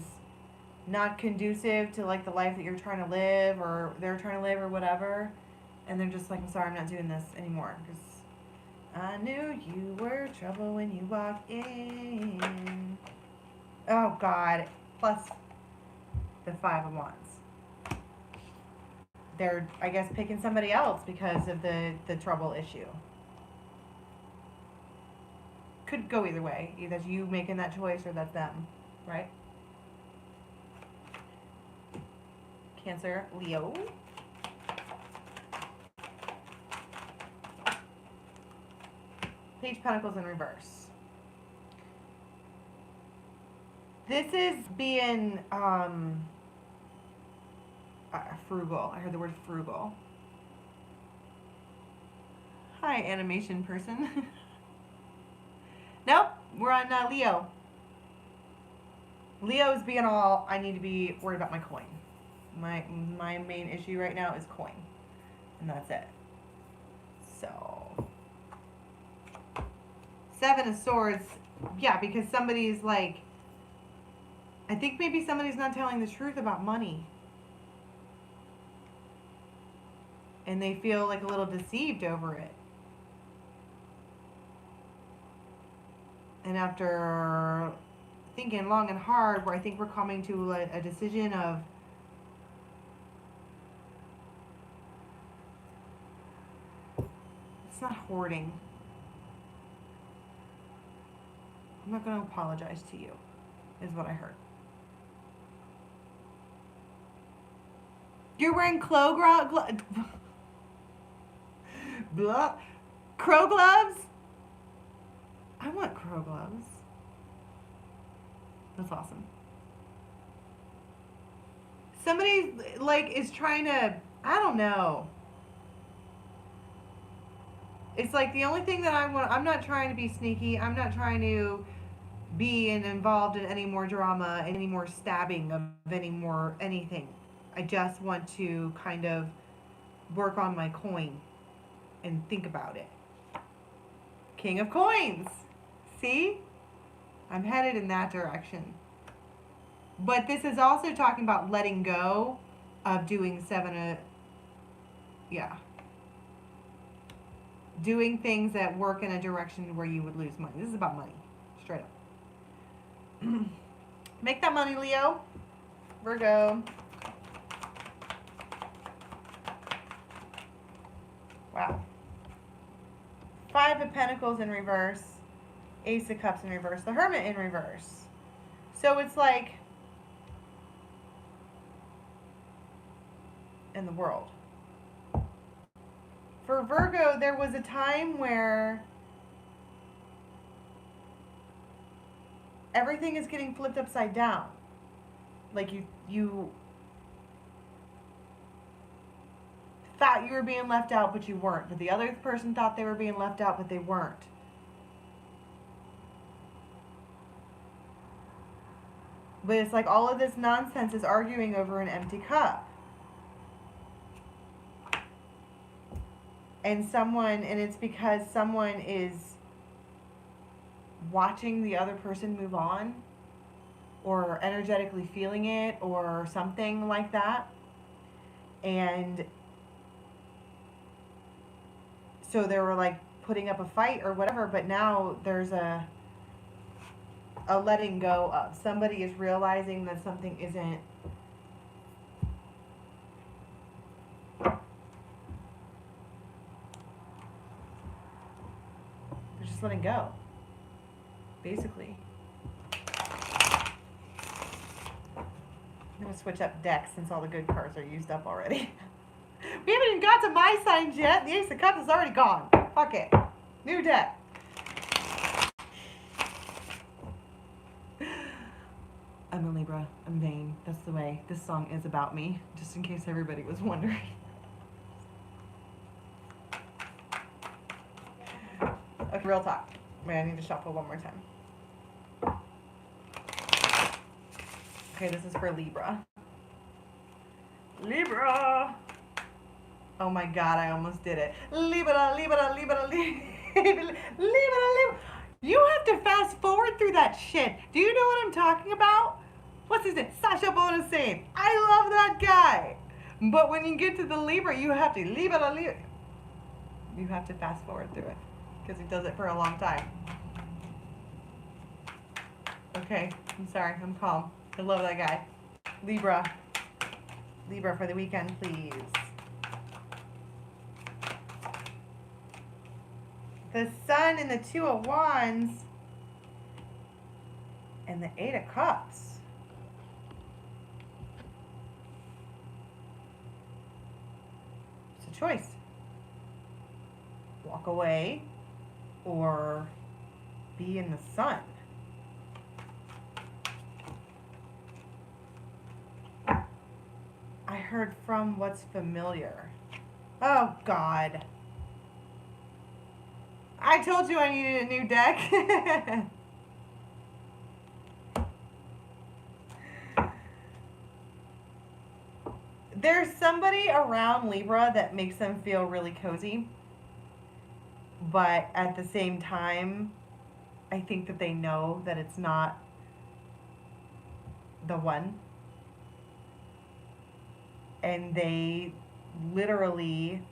not conducive to, like, the life that you're trying to live, or they're trying to live, or whatever. And they're just like, I'm sorry, I'm not doing this anymore. Because I knew you were trouble when you walked in. Oh, God. Plus the Five of Wands. They're, I guess, picking somebody else because of the trouble issue. Could go either way. Either that's you making that choice or that's them. Right? Cancer, Leo. Page of Pentacles in reverse. This is being frugal. I heard the word frugal. Hi, animation person. Nope, we're on Leo. Leo's being all, I need to be worried about my coin. My main issue right now is coin. And that's it. So, Seven of Swords. Yeah, because somebody's like, I think maybe somebody's not telling the truth about money. And they feel like a little deceived over it. And after thinking long and hard, where I think we're coming to a decision of it's not hoarding. I'm not going to apologize to you, is what I heard. You're wearing crow gloves? I want crow gloves. That's awesome. Somebody, like, is trying to, I don't know. It's like the only thing that I want, I'm not trying to be sneaky. I'm not trying to be involved in any more drama, any more stabbing of any more anything. I just want to kind of work on my coin and think about it. King of Coins. See? I'm headed in that direction. But this is also talking about letting go of doing doing things that work in a direction where you would lose money. This is about money, straight up. Make that money, Leo. Virgo. Wow. 5 of Pentacles in reverse. Ace of Cups in reverse. The Hermit in reverse. So it's like in the world. For Virgo, there was a time where everything is getting flipped upside down. Like you thought you were being left out, but you weren't. But the other person thought they were being left out, but they weren't. But it's like all of this nonsense is arguing over an empty cup. And it's because someone is watching the other person move on, or energetically feeling it, or something like that. And so they were like putting up a fight or whatever, but now there's a letting go of. Somebody is realizing that something isn't letting go, basically. I'm going to switch up decks since all the good cards are used up already. We haven't even got to my signs yet. The Ace of Cups is already gone. Fuck it. New deck. I'm a Libra. I'm vain. That's the way. This song is about me, just in case everybody was wondering. Okay, real talk. Wait, I need to shuffle one more time. Okay, this is for Libra. Libra! Oh my god, I almost did it. Libra, Libra, Libra, Libra, Libra. You have to fast forward through that shit. Do you know what I'm talking about? What's his name? Sacha Bonasane. I love that guy. But when you get to the Libra, you have to Libra, Libra. You have to fast forward through it. Because he does it for a long time. Okay, I'm sorry, I'm calm. I love that guy. Libra. Libra for the weekend, please. The Sun and the 2 of Wands. And the 8 of Cups. It's a choice. Walk away. Or be in the sun. I heard from what's familiar. Oh, God. I told you I needed a new deck. There's somebody around Libra that makes them feel really cozy. But at the same time, I think that they know that it's not the one. And they literally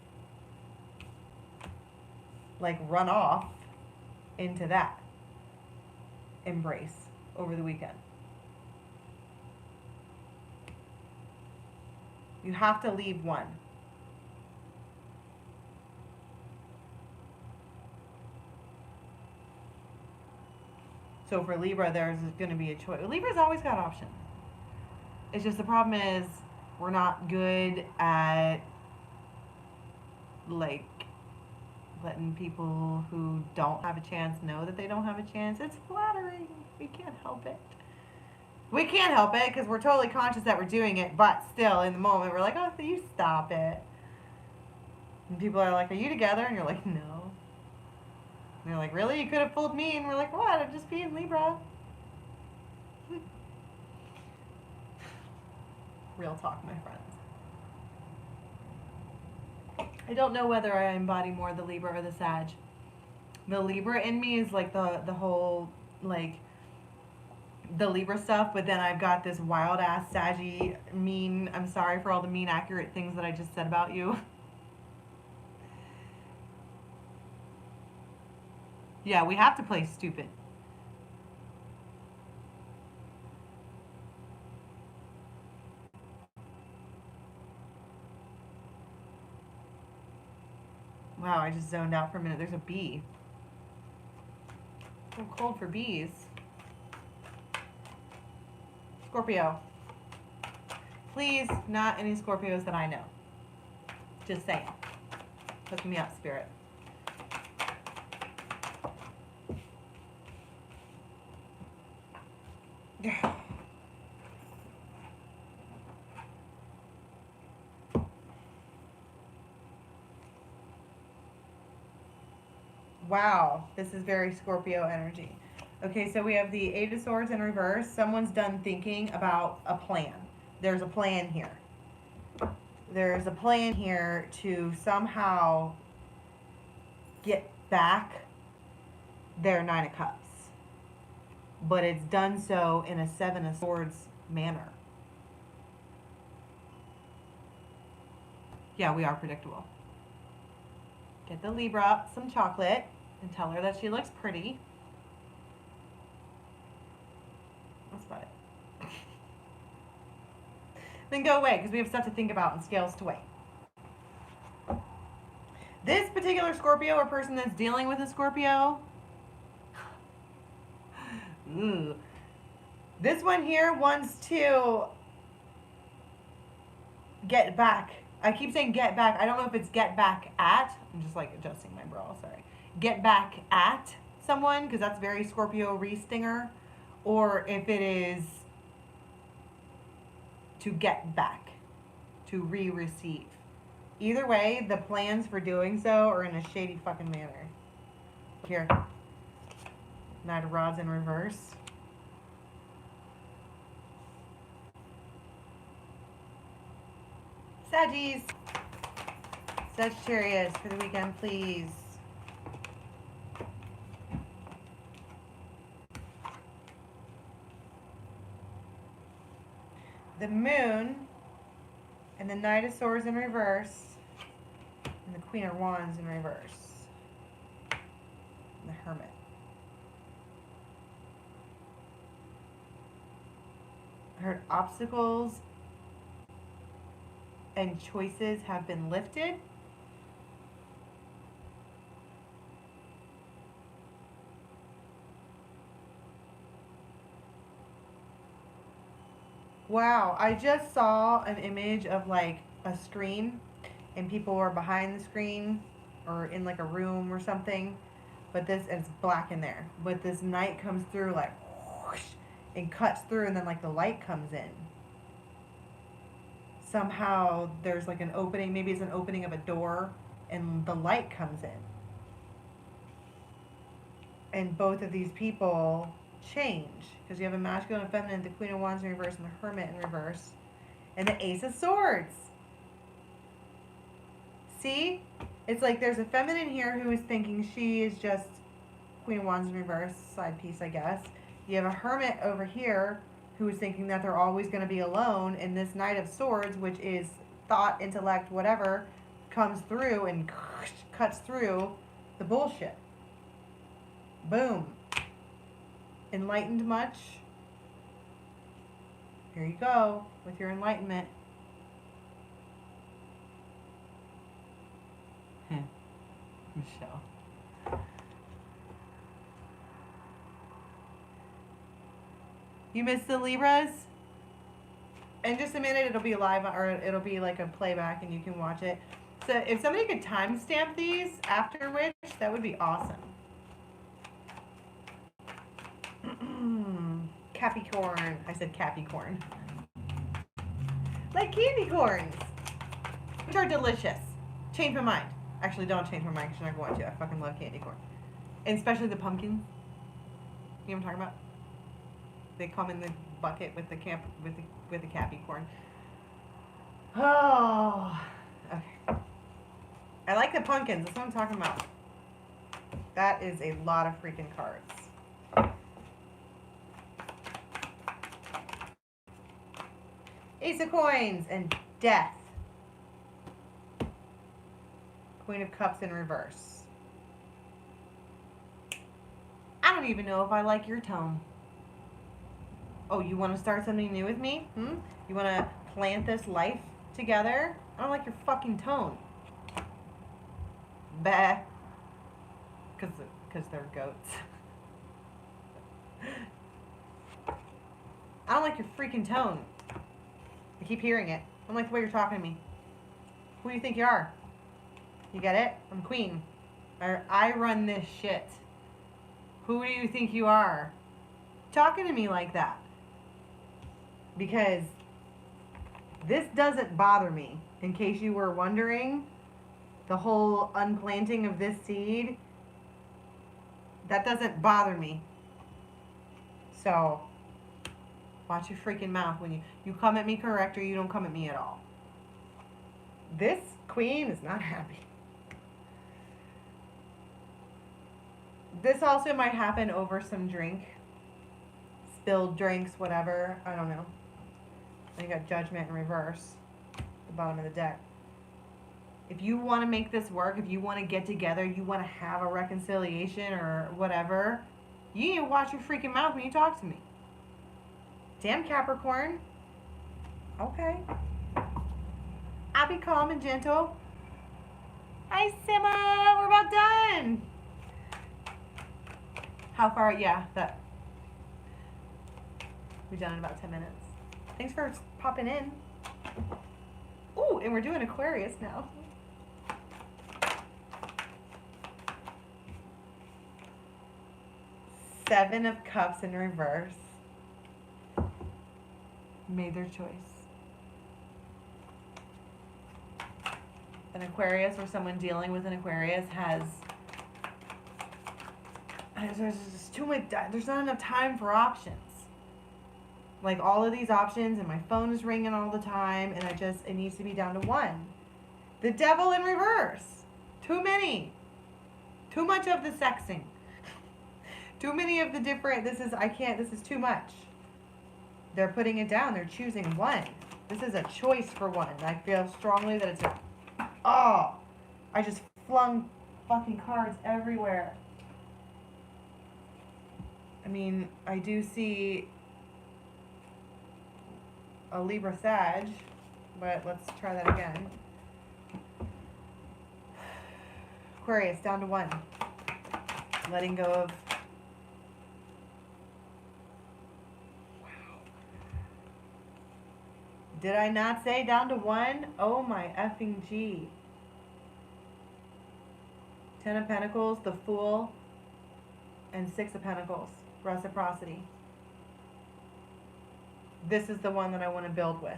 like run off into that embrace over the weekend. You have to leave one. So for Libra, there's going to be a choice. Libra's always got options. It's just the problem is we're not good at like letting people who don't have a chance know that they don't have a chance. It's flattering. We can't help it. We can't help it because we're totally conscious that we're doing it, but still in the moment we're like, oh, so you stop it. And people are like, are you together? And you're like, no. And they're like, really? You could have fooled me. And we're like, what? I'm just being Libra. Real talk, my friends. I don't know whether I embody more the Libra or the Sag. The Libra in me is like the whole, like, the Libra stuff, but then I've got this wild ass saggy mean, I'm sorry for all the mean accurate things that I just said about you. Yeah, we have to play stupid. Wow, I just zoned out for a minute. There's a bee. So cold for bees. Scorpio. Please, not any Scorpios that I know. Just saying. Hook me up, spirit. Wow, this is very Scorpio energy. Okay, so we have the Eight of Swords in reverse. Someone's done thinking about a plan. There's a plan here. There's a plan here to somehow get back their Nine of Cups. But it's done so in a Seven of Swords manner. Yeah, we are predictable. Get the Libra some chocolate and tell her that she looks pretty. That's about it. Then go away, because we have stuff to think about and scales to weigh. This particular Scorpio or person that's dealing with a Scorpio, ooh, this one here wants to get back. I keep saying get back. I don't know if it's get back at. I'm just like adjusting my brow, sorry. Get back at someone, because that's very Scorpio re-stinger. Or if it is to get back, to re-receive. Either way, the plans for doing so are in a shady fucking manner. Here. Knight of Rods in reverse. Saggies. Sagittarius for the weekend, please. The Moon and the Knight of Swords in reverse and the Queen of Wands in reverse. And the Hermit. I heard obstacles and choices have been lifted. Wow, I just saw an image of like a screen and people were behind the screen or in like a room or something, but this, and it's black in there, but this knight comes through like whoosh, and cuts through, and then like the light comes in. Somehow there's like an opening, maybe it's an opening of a door, and the light comes in. And both of these people change, because you have a masculine and feminine, the Queen of Wands in reverse and the Hermit in reverse, and the Ace of Swords. See? It's like there's a feminine here who is thinking she is just Queen of Wands in reverse, side piece, I guess. You have a Hermit over here who is thinking that they're always going to be alone, and this Knight of Swords, which is thought, intellect, whatever, comes through and cuts through the bullshit. Boom. Enlightened much? Here you go with your enlightenment. Michelle. You missed the Libras? In just a minute it'll be live, or it'll be like a playback and you can watch it. So if somebody could timestamp these after which, that would be awesome. Capricorn. I said Capricorn. Like candy corns, which are delicious. Change my mind. Actually, don't change my mind because you're not going to. I fucking love candy corn. And especially the pumpkins. You know what I'm talking about? They come in the bucket with the with the Capricorn. Oh, okay. I like the pumpkins. That's what I'm talking about. That is a lot of freaking cards. Ace of Coins and Death. Queen of Cups in reverse. I don't even know if I like your tone. Oh, you want to start something new with me? You want to plant this life together? I don't like your fucking tone. Bah. Because they're goats. I don't like your freaking tone. I keep hearing it. I don't like the way you're talking to me. Who do you think you are? You get it? I'm queen. I run this shit. Who do you think you are? Talking to me like that. Because this doesn't bother me. In case you were wondering, the whole unplanting of this seed, that doesn't bother me. So, watch your freaking mouth when you come at me correct or you don't come at me at all. This queen is not happy. This also might happen over some drink. Spilled drinks, whatever. I don't know. And you got Judgment in reverse. The bottom of the deck. If you want to make this work, if you want to get together, you want to have a reconciliation or whatever, you need to watch your freaking mouth when you talk to me. Damn Capricorn. Okay. I'll be calm and gentle. Hi, Simma. We're about done. How far? Yeah, that. We're done in about 10 minutes. Thanks for popping in. Ooh, and we're doing Aquarius now. Seven of Cups in reverse. Made their choice. An Aquarius or someone dealing with an Aquarius has... There's just too much... There's not enough time for options. Like all of these options and my phone is ringing all the time and it needs to be down to one. The Devil in reverse. Too many. Too much of the sexing. Too many of the different... This is too much. They're putting it down. They're choosing one. This is a choice for one. I feel strongly that it's a... Oh! I just flung fucking cards everywhere. I mean, I do see a Libra Sag, but let's try that again. Aquarius, down to one. Letting go of... Did I not say down to one? Oh my effing G. Ten of Pentacles, the Fool, and Six of Pentacles. Reciprocity. This is the one that I want to build with.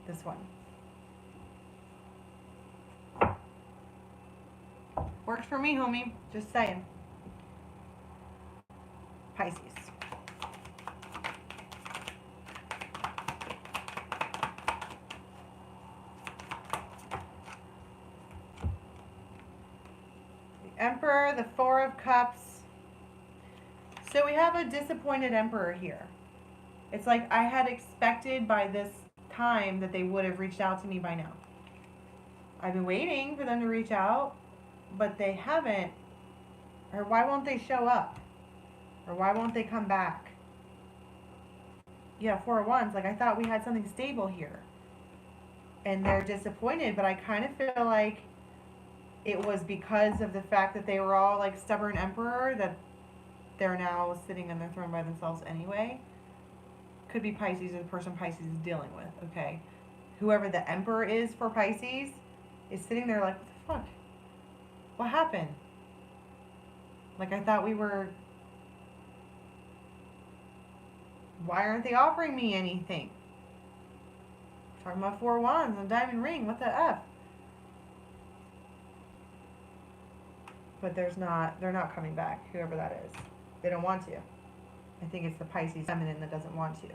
This one. Works for me, homie. Just saying. Pisces. Emperor, the Four of Cups. So we have a disappointed Emperor here. It's like I had expected by this time that they would have reached out to me by now. I've been waiting for them to reach out, but they haven't. Or why won't they show up? Or why won't they come back? Yeah, Four of Wands. Like I thought we had something stable here. And they're disappointed, but I kind of feel like it was because of the fact that they were all like stubborn emperor that they're now sitting on their throne by themselves anyway. Could be Pisces or the person Pisces is dealing with, okay? Whoever the emperor is for Pisces is sitting there like, what the fuck? What happened? Like I thought we were... Why aren't they offering me anything? Talking about Four of Wands and Diamond Ring, what the F? But they're not coming back, whoever that is. They don't want to. I think it's the Pisces feminine that doesn't want to.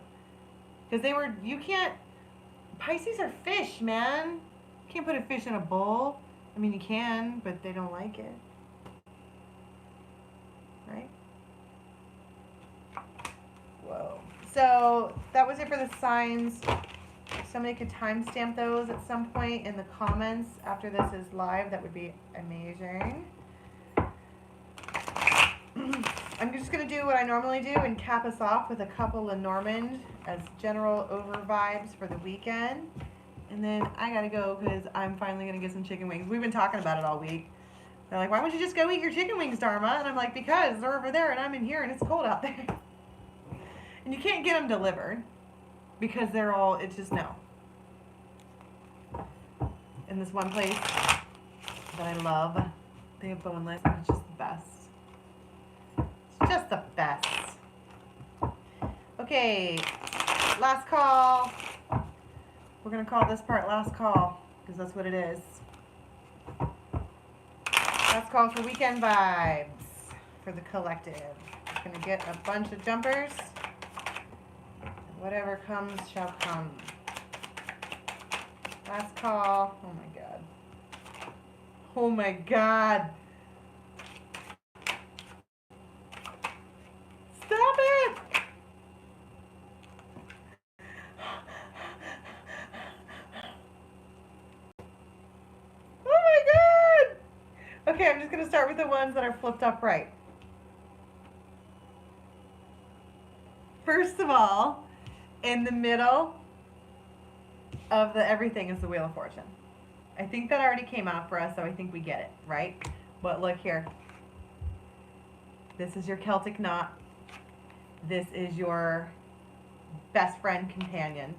Because you can't, Pisces are fish, man. You can't put a fish in a bowl. I mean, you can, but they don't like it. Right? Whoa. So that was it for the signs. If somebody could timestamp those at some point in the comments after this is live, that would be amazing. I'm just going to do what I normally do and cap us off with a couple Lenormand as general over vibes for the weekend. And then I got to go because I'm finally going to get some chicken wings. We've been talking about it all week. They're like, why don't you just go eat your chicken wings, Dharma? And I'm like, because they're over there and I'm in here and it's cold out there. And you can't get them delivered because they're all, it's just no. In this one place that I love, they have boneless and it's just the best. It's just the best. Okay, last call. We're going to call this part last call because that's what it is. Last call for weekend vibes for the collective. I'm going to get a bunch of jumpers. Whatever comes shall come. Last call. Oh my God. Oh my God. Stop it! Oh my God! Okay, I'm just going to start with the ones that are flipped up right. First of all, in the middle of the everything is the Wheel of Fortune. I think that already came out for us, so I think we get it, right? But look here. This is your Celtic knot. This is your best friend companion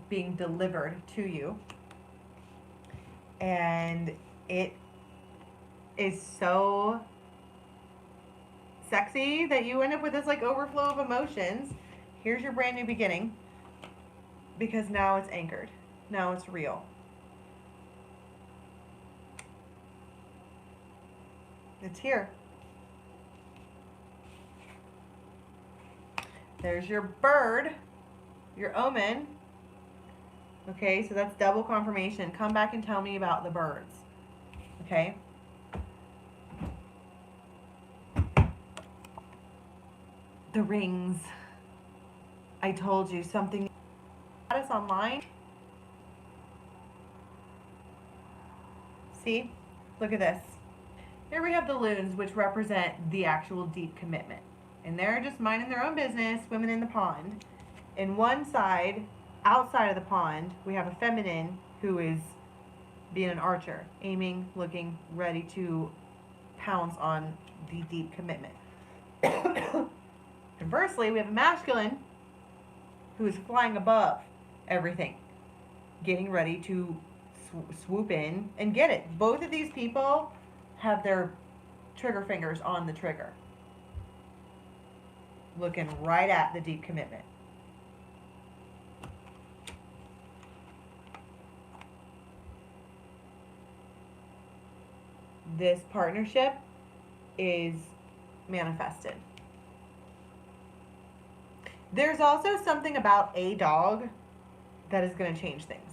being delivered to you. And it is so sexy that you end up with this like overflow of emotions. Here's your brand new beginning because now it's anchored. Now it's real. It's here. There's your bird, your omen. Okay, so that's double confirmation. Come back and tell me about the birds. Okay? The rings. I told you something. Us online. See? Look at this. Here we have the loons, which represent the actual deep commitment. And they're just minding their own business, swimming in the pond. In one side, outside of the pond, we have a feminine who is being an archer, aiming, looking, ready to pounce on the deep commitment. Conversely, we have a masculine who is flying above everything, getting ready to swoop in and get it. Both of these people have their trigger fingers on the trigger, looking right at the deep commitment. This partnership is manifested. There's also something about a dog that is going to change things.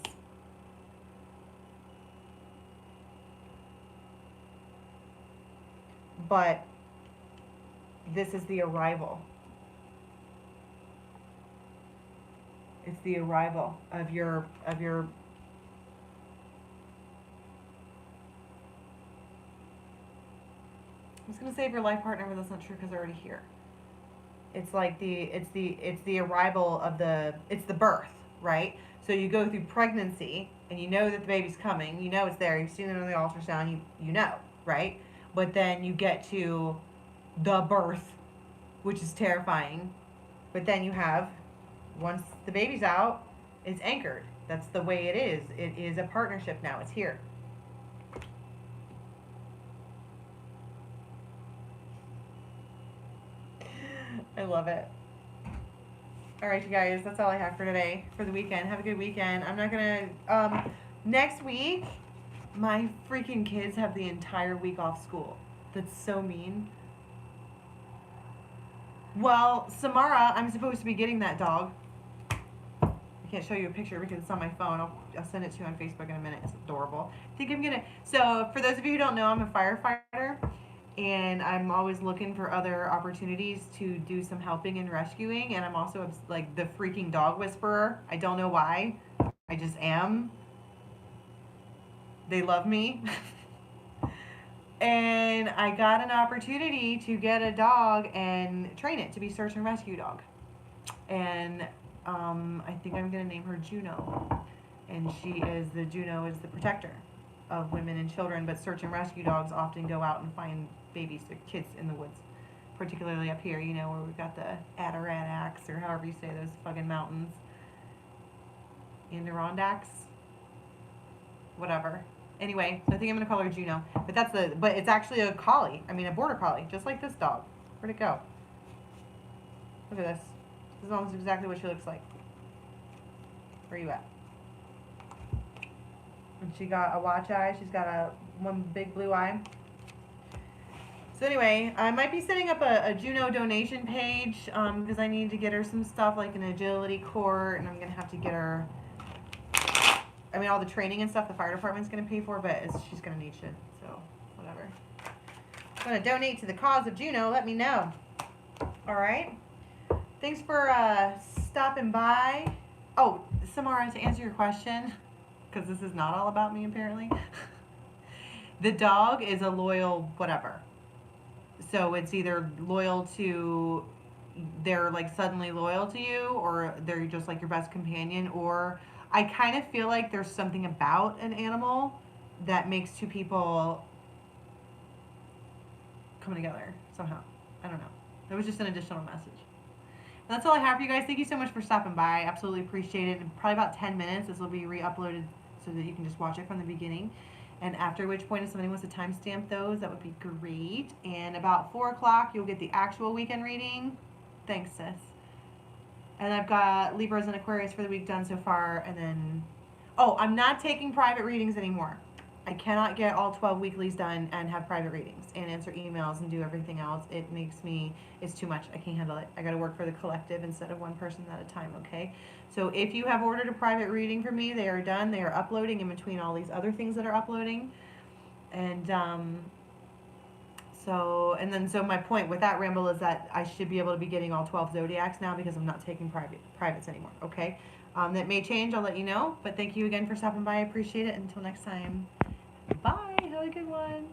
But this is the arrival. It's the arrival of your I was going to say of your life partner, but that's not true because they're already here. It's like it's the arrival of it's the birth, right? So you go through pregnancy and you know that the baby's coming, you know it's there, you've seen it on the ultrasound, you know, right? But then you get to the birth, which is terrifying. But then you have, once the baby's out, it's anchored. That's the way it is. It is a partnership now. It's here. I love it. All right, you guys, that's all I have for today, for the weekend. Have a good weekend. I'm not going to, next week, my freaking kids have the entire week off school. That's so mean. Well, Samara, I'm supposed to be getting that dog. I can't show you a picture because it's on my phone. I'll send it to you on Facebook in a minute. It's adorable. I think I'm going to, so for those of you who don't know, I'm a firefighter. and I'm always looking for other opportunities to do some helping and rescuing. And I'm also like the freaking dog whisperer. I don't know why. I just am. They love me. And I got an opportunity to get a dog and train it to be search and rescue dog. And I think I'm gonna name her Juno. And Juno is the protector of women and children. But search and rescue dogs often go out and find babies or kids in the woods, particularly up here. You know, where we've got the Adirondacks, or however you say those fucking mountains, Adirondacks, whatever. Anyway, so I think I'm gonna call her Juno. But it's actually a collie. I mean, a border collie, just like this dog. Where'd it go? Look at this. This is almost exactly what she looks like. Where are you at? And she got a watch eye. She's got one big blue eye. So anyway, I might be setting up a Juno donation page because I need to get her some stuff like an agility court, and I'm gonna have to get her. I mean, all the training and stuff the fire department's gonna pay for, but she's gonna need shit. So whatever. If you want to donate to the cause of Juno, let me know. All right. Thanks for stopping by. Oh, Samara, to answer your question, because this is not all about me apparently. The dog is a loyal whatever. So it's either loyal to, they're like suddenly loyal to you, or they're just like your best companion, or I kind of feel like there's something about an animal that makes two people come together somehow. I don't know. It was just an additional message. And that's all I have for you guys. Thank you so much for stopping by. I absolutely appreciate it. In probably about 10 minutes, this will be re-uploaded so that you can just watch it from the beginning. And after which point, if somebody wants to timestamp those, that would be great. And about 4 o'clock, you'll get the actual weekend reading. Thanks, sis. And I've got Libras and Aquarius for the week done so far. And then, oh, I'm not taking private readings anymore. I cannot get all 12 weeklies done and have private readings and answer emails and do everything else. It's too much. I can't handle it. I got to work for the collective instead of one person at a time, okay? So if you have ordered a private reading from me, they are done. They are uploading in between all these other things that are uploading. And so my point with that ramble is that I should be able to be getting all 12 Zodiacs now because I'm not taking privates anymore, okay? That may change. I'll let you know. But thank you again for stopping by. I appreciate it. Until next time. Bye. Have a good one.